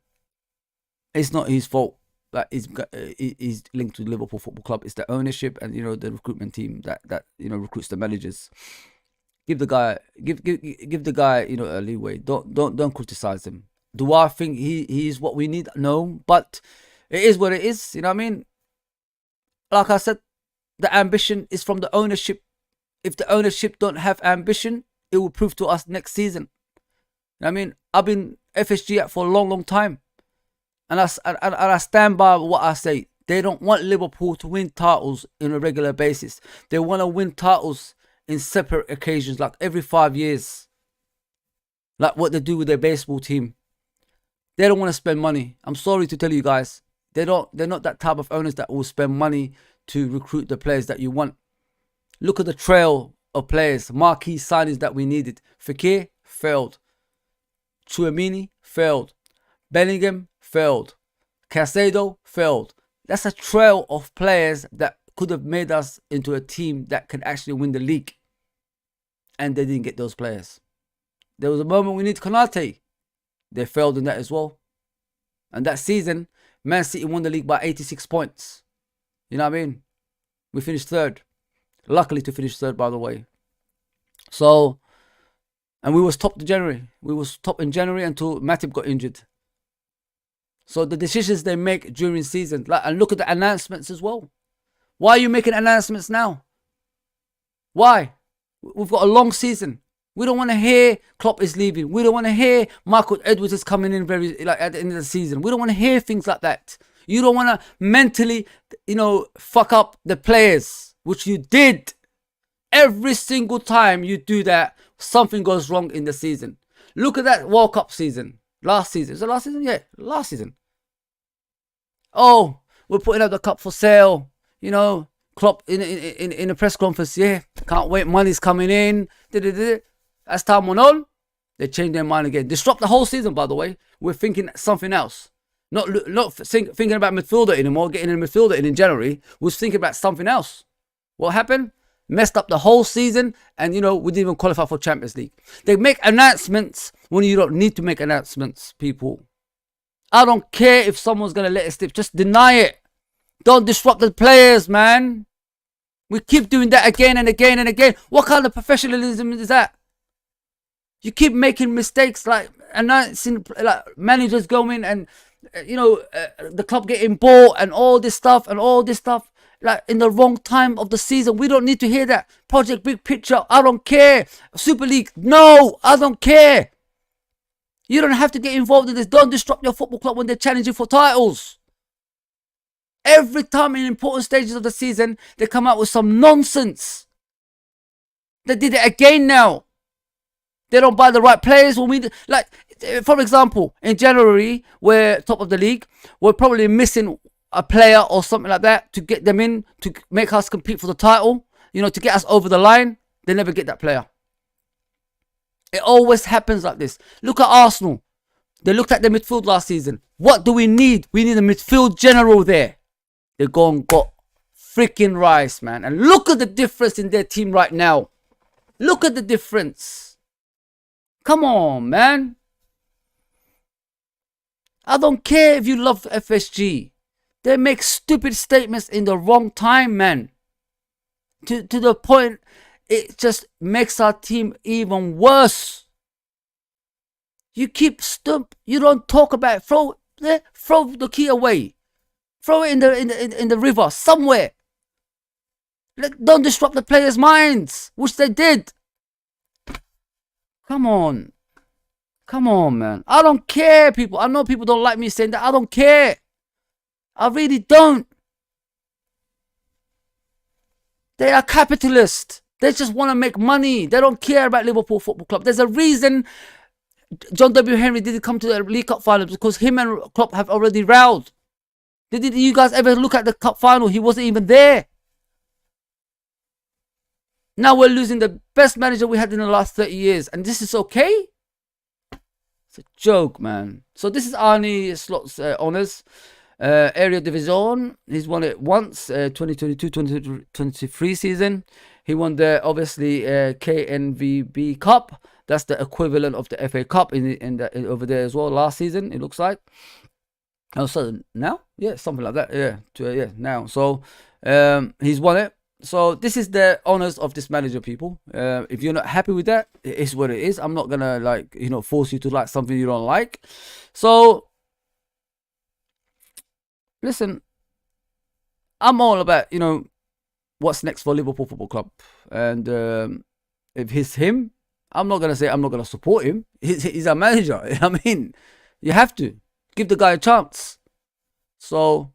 it's not his fault that he's linked to Liverpool Football Club. It's the ownership and, you know, the recruitment team that you know, recruits the managers. Give the guy, you know, a leeway. Don't criticize him. Do I think he's what we need? No, but it is what it is. You know what I mean? Like I said, the ambition is from the ownership. If the ownership don't have ambition, it will prove to us next season. You know what I mean? I've been FSG at for a long time, and I stand by what I say. They don't want Liverpool to win titles on a regular basis. They want to win titles in separate occasions, like every 5 years, like what they do with their baseball team. They don't want to spend money. I'm sorry to tell you guys, they're not that type of owners that will spend money to recruit the players that you want. Look at the trail of players, marquee signings that we needed. Fekir failed. Tchouaméni failed. Bellingham failed. Caicedo failed. That's a trail of players that could have made us into a team that can actually win the league. And they didn't get those players. There was a moment we needed Konate. They failed in that as well. And that season, Man City won the league by 86 points. You know what I mean? We finished third. Luckily to finish third, by the way. So, and we was top in January. We was top in January until Matip got injured. So the decisions they make during season, like, and look at the announcements as well. Why are you making announcements now? Why? We've got a long season. We don't want to hear Klopp is leaving. We don't want to hear Michael Edwards is coming in very like at the end of the season. We don't want to hear things like that. You don't want to mentally, you know, fuck up the players, which you did. Every single time you do that, something goes wrong in the season. Look at that World Cup season. Last season. Is it last season? Yeah, last season. Oh, we're putting up the cup for sale. You know, Klopp in a press conference. Yeah, can't wait. Money's coming in. As time went on, they changed their mind again. Disrupt the whole season, by the way. We're thinking something else. Not thinking about midfielder anymore, getting a midfielder in January. We was thinking about something else. What happened? Messed up the whole season, and, you know, we didn't even qualify for Champions League. They make announcements when you don't need to make announcements, people. I don't care if someone's going to let it slip. Just deny it. Don't disrupt the players, man. We keep doing that again and again and again. What kind of professionalism is that? You keep making mistakes, like announcing, like managers going and, you know, the club getting bought and all this stuff, like in the wrong time of the season. We don't need to hear that. Project Big Picture, I don't care. Super League, no, I don't care. You don't have to get involved in this. Don't disrupt your football club when they're challenging for titles. Every time in important stages of the season, they come out with some nonsense. They did it again now. They don't buy the right players when we, like, for example, in January, we're top of the league. We're probably missing a player or something like that to get them in, to make us compete for the title, you know, to get us over the line. They never get that player. It always happens like this. Look at Arsenal. They looked at the midfield last season. What do we need? We need a midfield general there. They go and got freaking Rice, man. And look at the difference in their team right now. Look at the difference. Come on, man. I don't care if you love FSG. They make stupid statements in the wrong time, man. To the point, it just makes our team even worse. You keep you don't talk about it. Throw the key away. Throw it in the river somewhere. Don't disrupt the players' minds, which they did. Come on. Come on, man. I don't care, people. I know people don't like me saying that. I don't care. I really don't. They are capitalists. They just want to make money. They don't care about Liverpool Football Club. There's a reason John W. Henry didn't come to the League Cup final, because him and Klopp have already rowed. Did you guys ever look at the cup final? He wasn't even there. Now we're losing the best manager we had in the last 30 years, and this is okay? It's a joke, man. So this is Arne Slot's honours. Area Division, he's won it once, 2022-2023 season. He won the, obviously, KNVB Cup. That's the equivalent of the FA Cup over there as well, last season, it looks like. Oh, so now? Yeah, something like that. Yeah, now. So he's won it. So this is the honors of this manager, people. If you're not happy with that, it is what it is. I'm not gonna, like, force you to like something you don't like. So listen, I'm all about, what's next for Liverpool Football Club. And if it's him, I'm not gonna say I'm not gonna support him. He's a manager. I mean, you have to give the guy a chance. So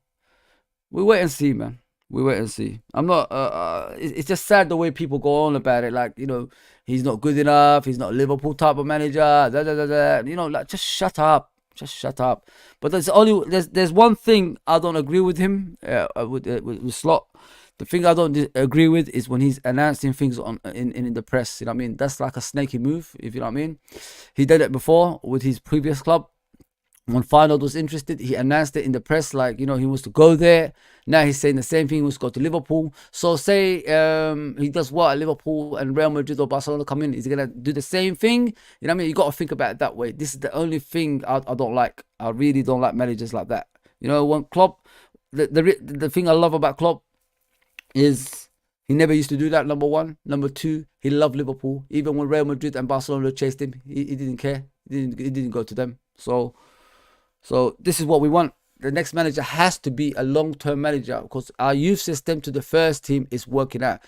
we wait and see, man. We wait and see. I'm not. It's just sad the way people go on about it. Like, he's not good enough. He's not a Liverpool type of manager. Like, just shut up. Just shut up. But there's one thing I don't agree with him. With Slot. The thing I don't agree with is when he's announcing things in the press. You know what I mean? That's like a snaky move. If you know what I mean. He did it before with his previous club. When Feyenoord was interested, he announced it in the press, like, he wants to go there. Now he's saying the same thing, he wants to go to Liverpool. So say he does what at Liverpool and Real Madrid or Barcelona come in, is he going to do the same thing? You know what I mean? You got to think about it that way. This is the only thing I don't like. I really don't like managers like that. When Klopp, the thing I love about Klopp is he never used to do that, number one. Number two, he loved Liverpool. Even when Real Madrid and Barcelona chased him, he didn't care. He didn't go to them. So this is what we want. The next manager has to be a long-term manager, because our youth system to the first team is working out.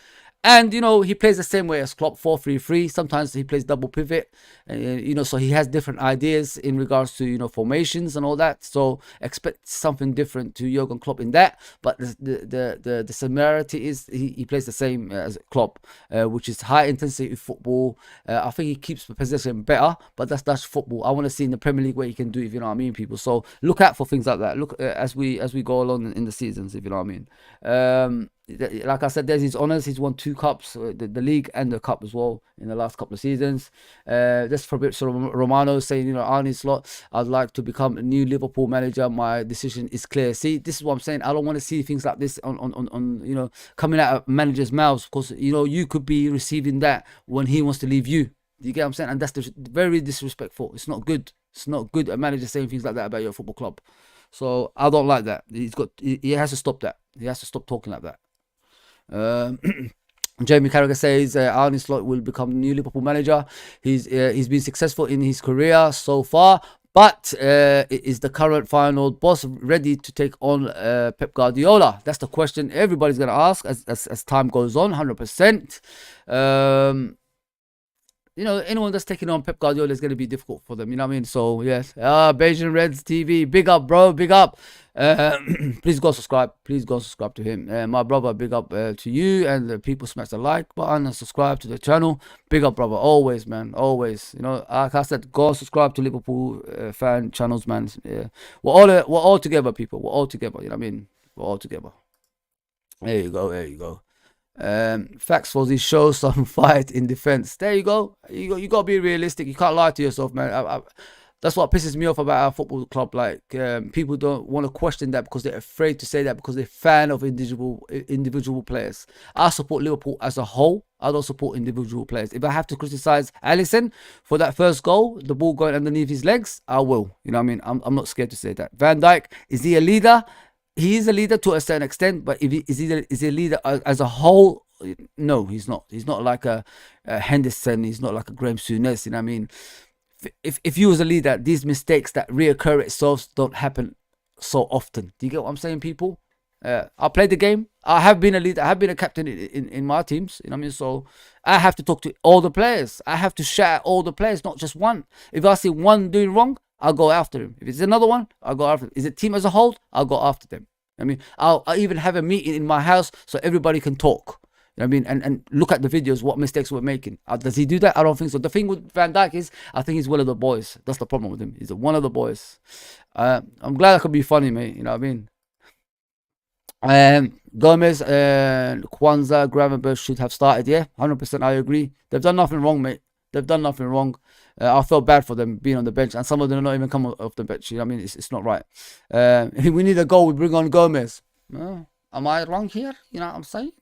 And, he plays the same way as Klopp, 4-3-3. Sometimes he plays double pivot. So he has different ideas in regards to, formations and all that. So expect something different to Jurgen Klopp in that. But the similarity is he plays the same as Klopp, which is high-intensity football. I think he keeps the possession better, but that's football. I want to see in the Premier League what he can do, if you know what I mean, people. So look out for things like that. Look as we go along in the seasons, if you know what I mean. Like I said, there's his honours. He's won 2 cups, the league and the cup as well, in the last couple of seasons. That's Fabrizio Romano saying, Arne Slot, I'd like to become a new Liverpool manager. My decision is clear. See, this is what I'm saying. I don't want to see things like this on coming out of managers' mouths, because you could be receiving that when he wants to leave you. You get what I'm saying? And that's very disrespectful. It's not good. It's not good a manager saying things like that about your football club. So I don't like that. He has to stop that. He has to stop talking like that. Jamie Carragher says Arne Slot will become the new Liverpool manager. He's been successful in his career so far, but is the current Feyenoord boss ready to take on Pep Guardiola? That's the question everybody's going to ask as time goes on. 100%. Anyone that's taking on Pep Guardiola is going to be difficult for them. You know what I mean? So, yes. Beijing Reds TV. Big up, bro. Big up. Please go subscribe. Please go subscribe to him. My brother, big up to you. And the people smash the like button and subscribe to the channel. Big up, brother. Always, man. Always. Like I said, go subscribe to Liverpool fan channels, man. Yeah. We're all together, people. We're all together. You know what I mean? We're all together. There you go. There you go. Facts for this show some fight in defense. There you go. You got to be realistic. You can't lie to yourself, man. That's what pisses me off about our football club. Like, people don't want to question that because they're afraid to say that because they're fan of individual players. I support Liverpool as a whole. I don't support individual players. If I have to criticize Alisson for that first goal, the ball going underneath his legs, I will. You know what I mean? I'm not scared to say that. Van Dijk, is he a leader? He is a leader to a certain extent, but is he a leader as a whole? No, he's not. He's not like a Henderson. He's not like a Graham Souness. You know what I mean? If you was a leader, these mistakes that reoccur itself don't happen so often. Do you get what I'm saying, people? I played the game. I have been a leader. I have been a captain in my teams. You know what I mean? So I have to talk to all the players. I have to shout at all the players, not just one. If I see one doing wrong, I'll go after him. If it's another one, I'll go after him. Is it team as a whole? I'll go after them. I mean, I'll even have a meeting in my house so everybody can talk. You know what I mean? And look at the videos, what mistakes we're making. Does he do that? I don't think so. The thing with Van Dijk is, I think he's one of the boys. That's the problem with him. He's one of the boys. I'm glad I could be funny, mate. You know what I mean? Gomez and Kwanzaa, Gravenberch should have started. Yeah, 100%. I agree. They've done nothing wrong, mate. They've done nothing wrong. I felt bad for them being on the bench, and some of them are not even come off the bench. You know what I mean? It's not right. We need a goal. We bring on Gomez. Am I wrong here? You know what I'm saying?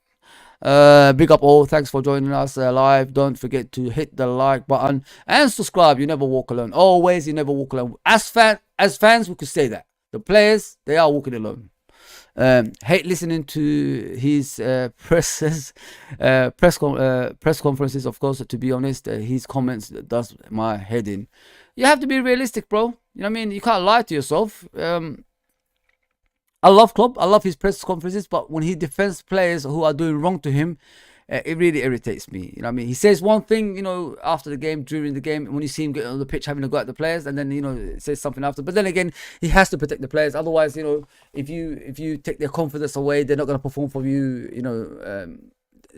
Big up all. Thanks for joining us live. Don't forget to hit the like button and subscribe. You never walk alone. Always, you never walk alone. As fans, we could say that. The players, they are walking alone. Hate listening to his press conferences. Of course, to be honest, his comments does my head in. You have to be realistic, bro. You know what I mean? You can't lie to yourself. I love Klopp. I love his press conferences, but when he defends players who are doing wrong to him, it really irritates me. You know what I mean? He says one thing, you know, after the game, during the game, when you see him get on the pitch having a go at the players, and then, you know, says something after. But then again, he has to protect the players. Otherwise, you know, if you take their confidence away, they're not going to perform for you, you know,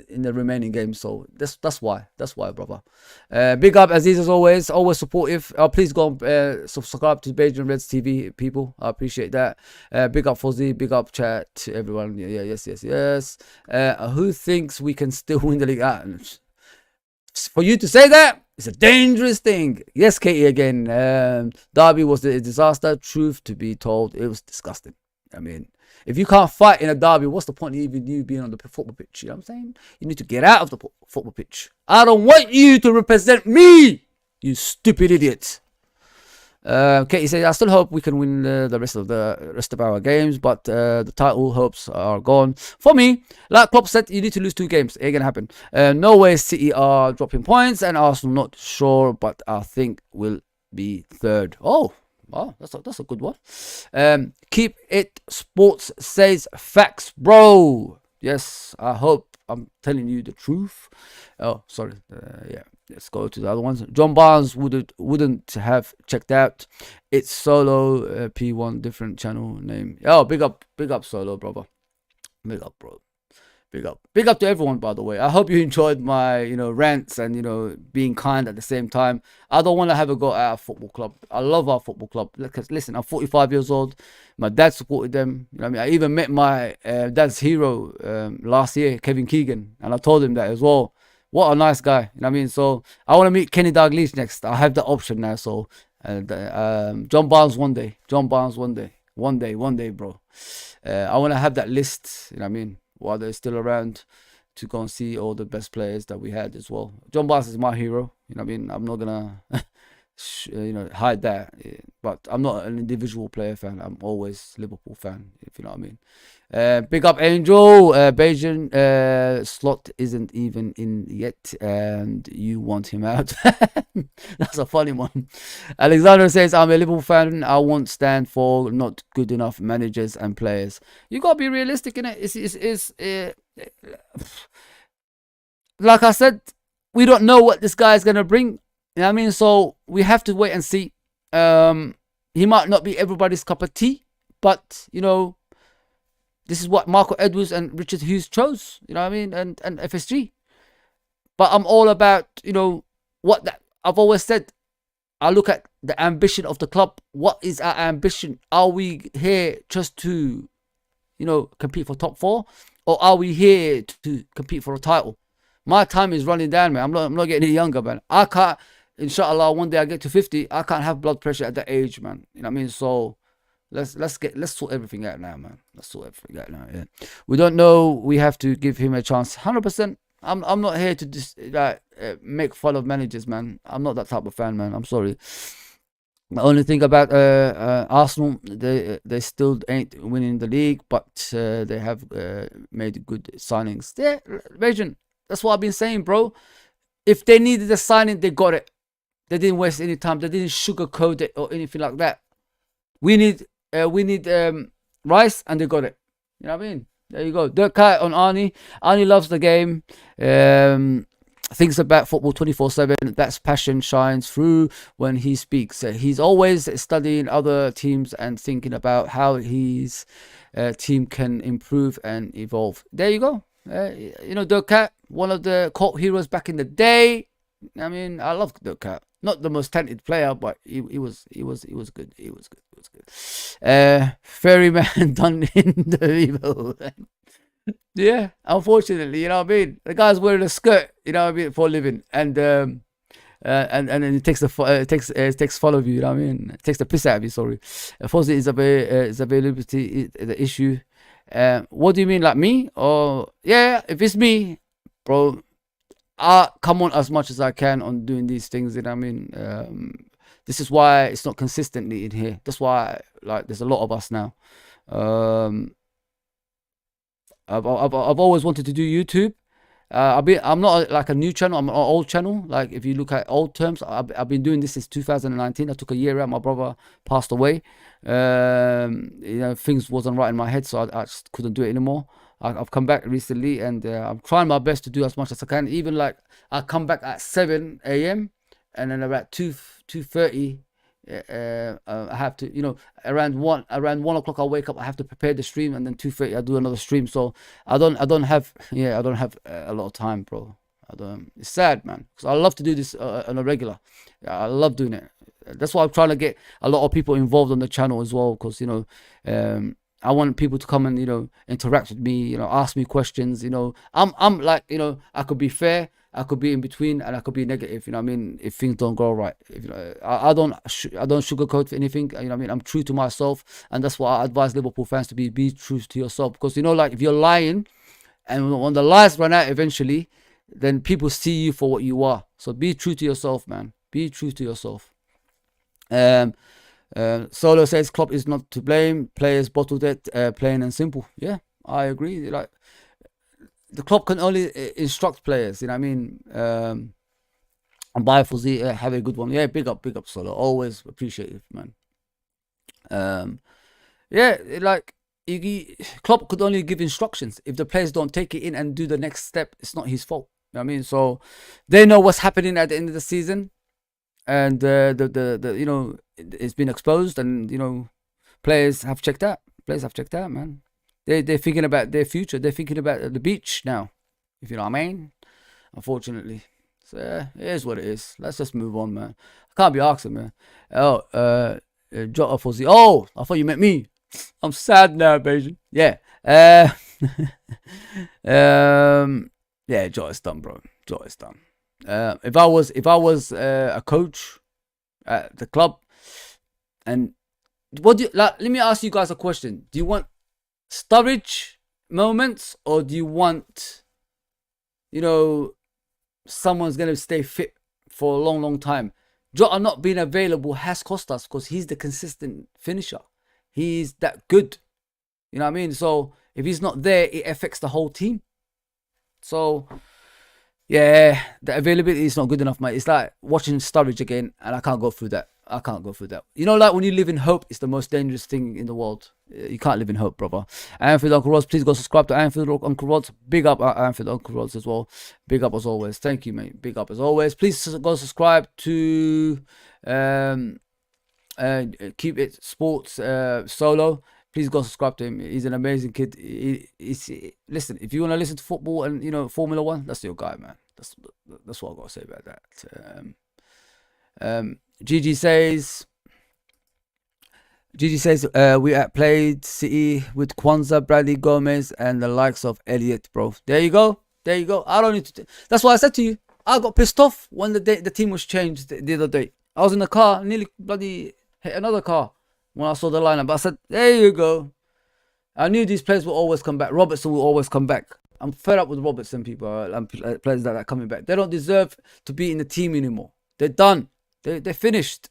in the remaining games. So that's why, brother. Big up Aziz as always supportive. Please go and subscribe to Beijing Reds TV, people. I appreciate that. Big up Fozzy, big up chat to everyone. Yes. Who thinks we can still win the league? For you to say that, it's a dangerous thing. Yes, Katie again. Derby was a disaster. Truth to be told, it was disgusting. I mean, if you can't fight in a derby, what's the point of even you being on the football pitch? You know what I'm saying? You need to get out of the football pitch. I don't want you to represent me, you stupid idiot. Katie says, I still hope we can win the rest of our games, but the title hopes are gone. For me, like Klopp said, you need to lose 2 games. It ain't gonna happen. No way City are dropping points, and Arsenal not sure, but I think will be 3rd. Oh, that's a good one. Keep it sports says facts, bro. Yes, I hope I'm telling you the truth. Oh, sorry. Yeah, let's go to the other ones. John Barnes wouldn't have checked out. It's Solo P1, different channel name. Oh, big up Solo, brother. Big up, bro. Big up to everyone, by the way. I hope you enjoyed my, you know, rants and, you know, being kind at the same time. I don't want to have a go at our football club. I love our football club. Because listen, I'm 45 years old. My dad supported them. You know what I mean? I even met my dad's hero last year, Kevin Keegan, and I told him that as well. What a nice guy. You know what I mean? So I want to meet Kenny Dalglish next. I have the option now. So John Barnes one day. One day, bro. I want to have that list. You know what I mean? While they're still around, to go and see all the best players that we had as well. John Barnes is my hero. You know what I mean? I'm not gonna you know, hide that, but I'm not an individual player fan. I'm always Liverpool fan, if you know what I mean. Big up Angel. Beijing slot isn't even in yet, and you want him out. That's a funny one. Alexander says, I'm a Liverpool fan. I won't stand for not good enough managers and players. You gotta be realistic in it. It's like I said, we don't know what this guy is gonna bring. You know what I mean? So we have to wait and see. He might not be everybody's cup of tea, but you know, this is what Marco Edwards and Richard Hughes chose. You know what I mean? And FSG. But I'm all about, you know, what that I've always said. I look at the ambition of the club. What is our ambition? Are we here just to, you know, compete for top 4, or are we here to compete for a title? My time is running down, man. I'm not getting any younger, man. I can't. Inshallah, one day I get to 50. I can't have blood pressure at that age, man. You know what I mean? So let's sort everything out now, man. Let's sort everything out now. Yeah. We don't know. We have to give him a chance. 100%. I'm not here to just make fun of managers, man. I'm not that type of fan, man. I'm sorry. The only thing about Arsenal, they still ain't winning the league, but they have made good signings. Yeah, Beijing. That's what I've been saying, bro. If they needed a signing, they got it. They didn't waste any time. They didn't sugarcoat it or anything like that. We need Rice, and they got it. You know what I mean? There you go. Dirk Kuyt on Arne. Arne loves the game. Thinks about football 24/7. That's passion shines through when he speaks. He's always studying other teams and thinking about how his team can improve and evolve. There you go. You know, Dirk Kuyt, one of the cult heroes back in the day. I mean, I love Dirk Kuyt. Not the most talented player, but he was good. He was good. Ferryman done in the evil. Yeah, unfortunately, you know what I mean. The guy's wearing a skirt, you know what I mean, for a living, and then it takes it takes follow of you, you know what I mean. It takes the piss out of you. Sorry, unfortunately, is availability the issue. What do you mean, like me? Or yeah, if it's me, bro, I come on as much as I can on doing these things. You know what I mean? This is why it's not consistently in here. That's why, like, there's a lot of us now. Um, I've always wanted to do YouTube. I'm not like a new channel. I'm an old channel. Like if you look at old terms, I've been doing this since 2019. I took a year out. My brother passed away. You know, things wasn't right in my head, so I just couldn't do it anymore. I've come back recently, and I'm trying my best to do as much as I can. Even like I come back at 7 a.m. and then about 2:30. I have to, you know, around 1 o'clock I wake up. I have to prepare the stream, and then 2:30 I do another stream. So I don't have a lot of time, bro. I don't. It's sad, man, because I love to do this on a regular. I love doing it. That's why I'm trying to get a lot of people involved on the channel as well, because you know, I want people to come and, you know, interact with me, you know, ask me questions. You know, I'm like, you know, I could be fair, I could be in between, and I could be negative. You know what I mean? If things don't go right, if, you know, I don't sugarcoat for anything. You know what I mean? I'm true to myself, and that's why I advise Liverpool fans to be true to yourself. Because you know, like if you're lying, and when the lies run out eventually, then people see you for what you are. So be true to yourself, man. Be true to yourself. Solo says Klopp is not to blame. Players bottled it, plain and simple. Yeah, I agree. Like the Klopp can only instruct players. You know what I mean? And bye Fuzzy, have a good one. Yeah, big up Solo. Always appreciative, man. Yeah, like Klopp could only give instructions. If the players don't take it in and do the next step, it's not his fault. You know what I mean? So they know what's happening at the end of the season, and the you know, it's been exposed, and you know, players have checked out. Players have checked out, man. They're thinking about their future. They're thinking about the beach now, if you know what I mean. Unfortunately, so yeah, it is what it is. Let's just move on, man. I can't be asking, man. Oh, Jota Fuzzy. Oh, I thought you meant me. I'm sad now, Beijing. Yeah. Yeah, Jota's done, bro. Jota's done. If I was a coach at the club, and what do you, like? Let me ask you guys a question. Do you want Sturridge moments, or do you want, you know, someone's gonna stay fit for a long time? Jota not being available has cost us, because he's the consistent finisher. He's that good. You know what I mean? So if he's not there, it affects the whole team. So yeah, the availability is not good enough, mate. It's like watching Sturridge again, and I can't go through that. I can't go through that. You know, like when you live in hope, it's the most dangerous thing in the world. You can't live in hope, brother. Anfield Uncle Rods, please go subscribe to Anfield Uncle Rods. Big up Anfield Uncle Rods as well. Big up as always. Thank you, mate. Big up as always. Please go subscribe to Keep It Sports Solo. Please go subscribe to him. He's an amazing kid. Listen, if you want to listen to football and, you know, Formula One, that's your guy, man. That's what I got to say about that. Gigi says we played City with Kwanzaa, Bradley Gomez, and the likes of Elliot, bro. There you go. I don't need to. That's why I said to you, I got pissed off when the team was changed the other day. I was in the car, nearly bloody hit another car when I saw the lineup. But I said, there you go. I knew these players will always come back. Robertson will always come back. I'm fed up with Robertson people and players that are coming back. They don't deserve to be in the team anymore. They're done. They're finished.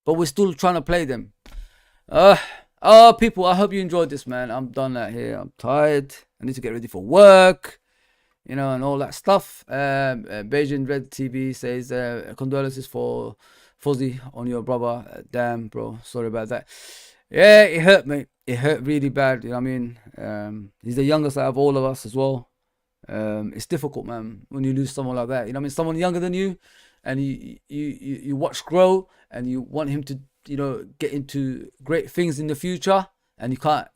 But we're still trying to play them. People, I hope you enjoyed this, man. I'm done out here. I'm tired. I need to get ready for work, you know, and all that stuff. Beijing Red TV says, condolences for Fuzzy on your brother. Damn, bro. Sorry about that. Yeah, it hurt, mate. It hurt really bad. You know what I mean? He's the youngest out of all of us as well. It's difficult, man, when you lose someone like that. You know what I mean? Someone younger than you, and you watch grow, and you want him to, you know, get into great things in the future, and you can't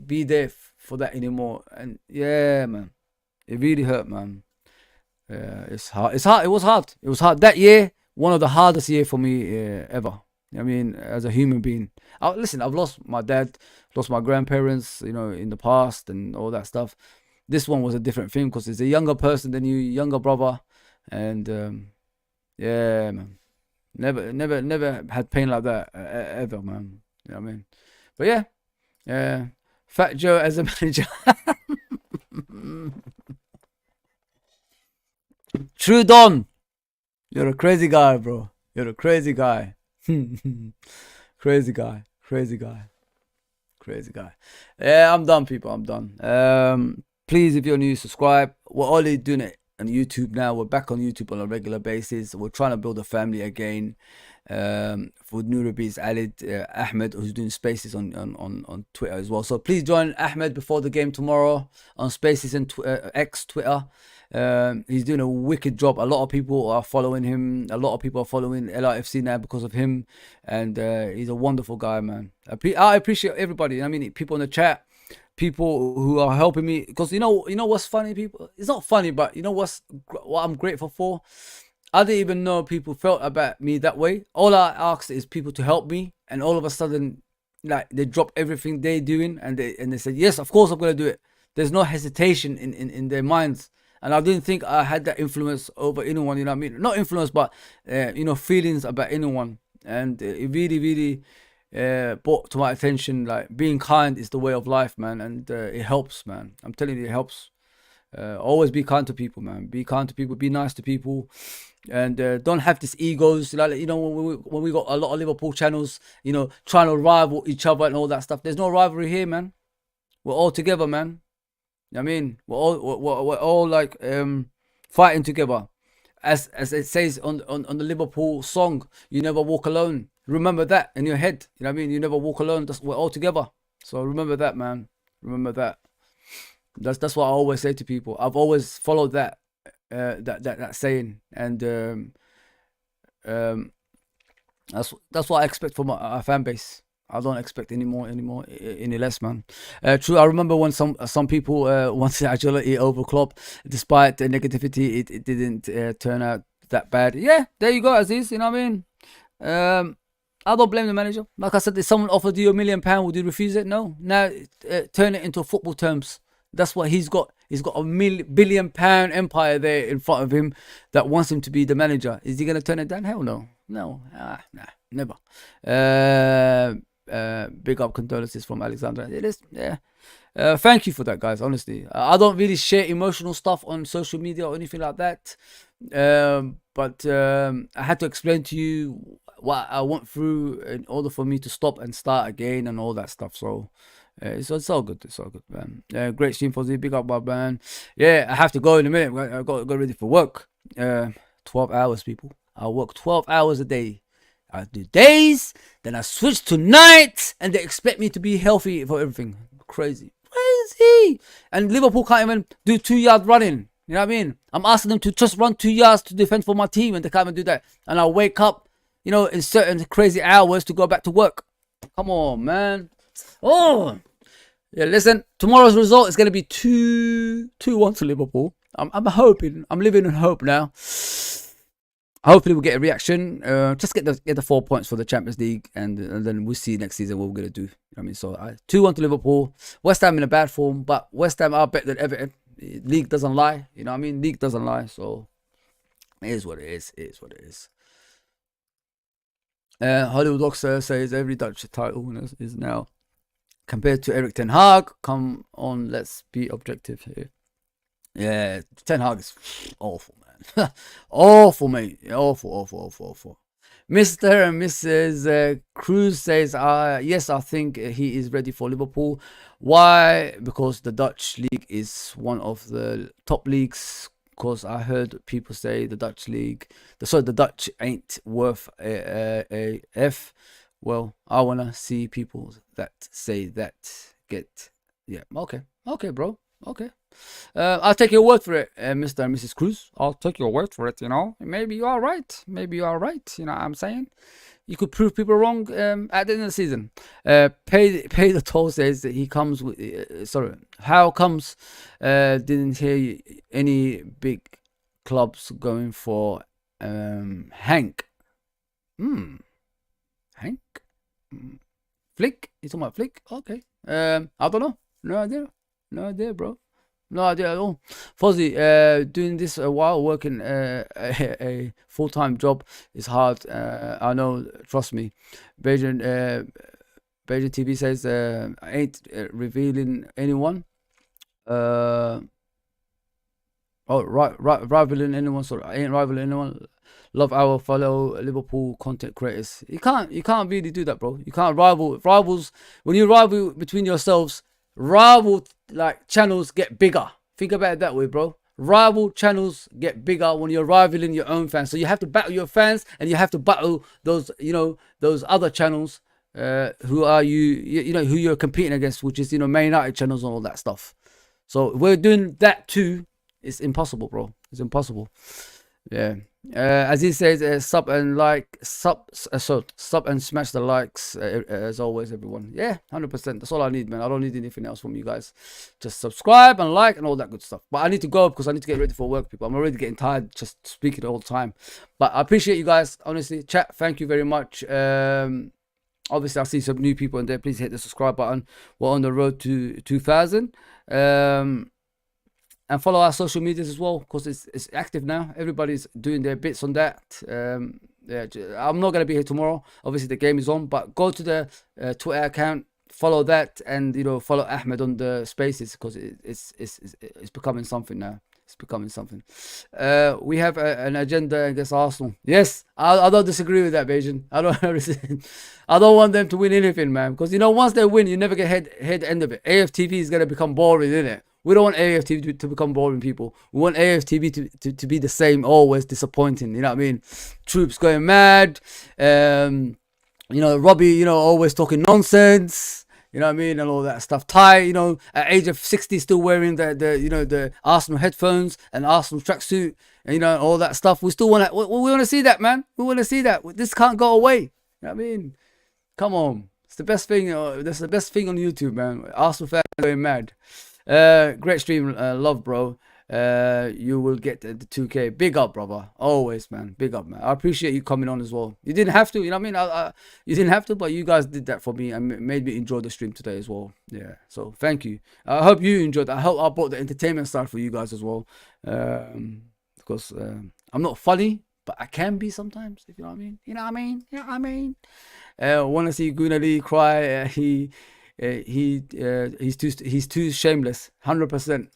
be there for that anymore. And yeah, man, it really hurt, man. It's hard. It was hard that year. One of the hardest year for me ever. I mean, as a human being. Listen, I've lost my dad, lost my grandparents, you know, in the past and all that stuff. this one was a different thing because it's a younger person than you, younger brother, and yeah, man, never had pain like that ever, man. You know what I mean? But yeah, Fat Joe as a manager. True Don, you're a crazy guy, bro. You're a crazy guy. Crazy guy. Yeah, I'm done, people. I'm done. Please, if you're new, subscribe. We're only doing it on YouTube now. We're back on YouTube on a regular basis. We're trying to build a family again. For Nurabi's added Ahmed, who's doing spaces on Twitter as well. So please join Ahmed before the game tomorrow on spaces and X Twitter. He's doing a wicked job. A lot of people are following him. A lot of people are following LRFC now because of him, and he's a wonderful guy, man. I appreciate everybody. I mean, people in the chat, people who are helping me, because you know what's funny, people. It's not funny, but you know what I'm grateful for. I didn't even know people felt about me that way. All I asked is people to help me, and all of a sudden, like, they drop everything they're doing, and they said, yes, of course I'm gonna do it. There's no hesitation in their minds. And I didn't think I had that influence over anyone, you know what I mean? Not influence, but, feelings about anyone. And it really brought to my attention, like, being kind is the way of life, man. And it helps, man. I'm telling you, it helps. Always be kind to people, man. Be kind to people, be nice to people. And don't have these egos. Like, when we got a lot of Liverpool channels, trying to rival each other and all that stuff. There's no rivalry here, man. We're all together, man. I mean, we're all like fighting together, as it says on the Liverpool song. You never walk alone. Remember that in your head. You know what I mean? You never walk alone. We're all together. So remember that, man. Remember that. That's what I always say to people. I've always followed that saying, and that's what I expect from our fan base. I don't expect any less, man. True, I remember when some people wanted agility over Klopp, despite the negativity, it didn't turn out that bad. Yeah, there you go, Aziz. You know what I mean? I don't blame the manager. Like I said, if someone offered you £1 million, would you refuse it? No. Now turn it into football terms. That's what he's got. He's got £1 billion empire there in front of him that wants him to be the manager. Is he gonna turn it down? Hell no. No. Nah, never. Big up condolences from Alexandra. It is, yeah. Thank you for that, guys. Honestly, I don't really share emotional stuff on social media or anything like that. But I had to explain to you what I went through in order for me to stop and start again and all that stuff. So it's all good. It's all good, man. Great stream for the big up, my man. Yeah, I have to go in a minute. I got to go ready for work. 12 hours, people. I work 12 hours a day. I do days, then I switch to nights, and they expect me to be healthy for everything. Crazy. And Liverpool can't even do 2-yard running. You know what I mean? I'm asking them to just run 2 yards to defend for my team, and they can't even do that. And I wake up, in certain crazy hours to go back to work. Come on, man. Oh, yeah. Listen, tomorrow's result is going to be 2-1 to Liverpool. I'm hoping. I'm living in hope now. Hopefully we'll get a reaction. Just get the 4 points for the Champions League, and then we'll see next season what we're gonna do. You know what I mean? So 2-1 to Liverpool. West Ham in a bad form, but West Ham are better than Everton. League doesn't lie. You know what I mean? League doesn't lie. So it is what it is. It is what it is. Hollywood Doctor says every Dutch title is now compared to Eric Ten Hag. Come on, let's be objective here. Yeah, Ten Hag is awful, man. Awful, mate. Awful. Mr. and Mrs. Cruz says, yes, I think he is ready for Liverpool. Why? Because the Dutch league is one of the top leagues. Because I heard people say the Dutch ain't worth a F. Well, I want to see people that say that okay, bro. Okay. I'll take your word for it, Mr. and Mrs. Cruz. I'll take your word for it, Maybe you are right. You know what I'm saying? You could prove people wrong at the end of the season. Pay the toll says that he comes with... how comes didn't hear any big clubs going for Hank? Hank? Flick? You talking about Flick? Okay. I don't know. No idea, bro. No idea at all. Fozzy, doing this a while, working a full-time job is hard. I know, trust me. Beijing TV says, I ain't revealing anyone. Rivaling anyone. Sorry, I ain't rivaling anyone. Love our fellow Liverpool content creators. You can't really do that, bro. You can't rivals. When you rival between yourselves, rival like channels get bigger. Think about it that way, bro. Rival channels get bigger when you're rivaling your own fans. So you have to battle your fans, and you have to battle those, those other channels who are who you're competing against, which is Man United channels and all that stuff. So we're doing that too. It's impossible, bro. It's impossible. Yeah. As he says, sub and smash the likes as always, everyone. Yeah, 100%. That's all I need, man. I don't need anything else from you guys. Just subscribe and like and all that good stuff. But I need to go because I need to get ready for work, people. I'm already getting tired just speaking all the time. But I appreciate you guys, honestly. Chat, thank you very much. Obviously, I see some new people in there. Please hit the subscribe button. We're on the road to 2,000. And follow our social medias as well, because it's active now. Everybody's doing their bits on that. Yeah, I'm not gonna be here tomorrow. Obviously, the game is on, but go to the Twitter account, follow that, and follow Ahmed on the spaces, because it's becoming something now. It's becoming something. We have an agenda against Arsenal. Yes, I don't disagree with that, Beijing. I don't want them to win anything, man, because once they win, you never get head end of it. AFTV is gonna become boring, isn't it? We don't want AFTV to become boring, people. We want AFTV to be the same, always disappointing. You know what I mean? Troops going mad. Robbie, always talking nonsense. You know what I mean? And all that stuff. Ty, at age of 60, still wearing the Arsenal headphones and Arsenal tracksuit and all that stuff. We still want to. We want to see that, man. We want to see that. This can't go away. You know what I mean? Come on. It's the best thing. That's the best thing on YouTube, man. Arsenal fans going mad. Great stream, love, bro. You will get the 2K. Big up, brother. Always, man. Big up, man. I appreciate you coming on as well. You didn't have to, you know what I mean? You didn't have to, but you guys did that for me and made me enjoy the stream today as well. Yeah. So thank you. I hope you enjoyed that. I hope I brought the entertainment side for you guys as well. Because I'm not funny, but I can be sometimes. If you know what I mean. You know what I mean? Want to see Gunali cry? He's too shameless. 100%.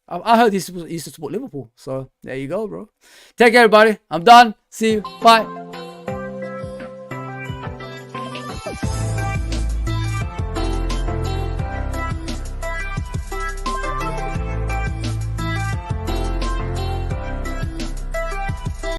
I heard he used to support Liverpool. So there you go, bro. Take care, everybody. I'm done. See you. Bye.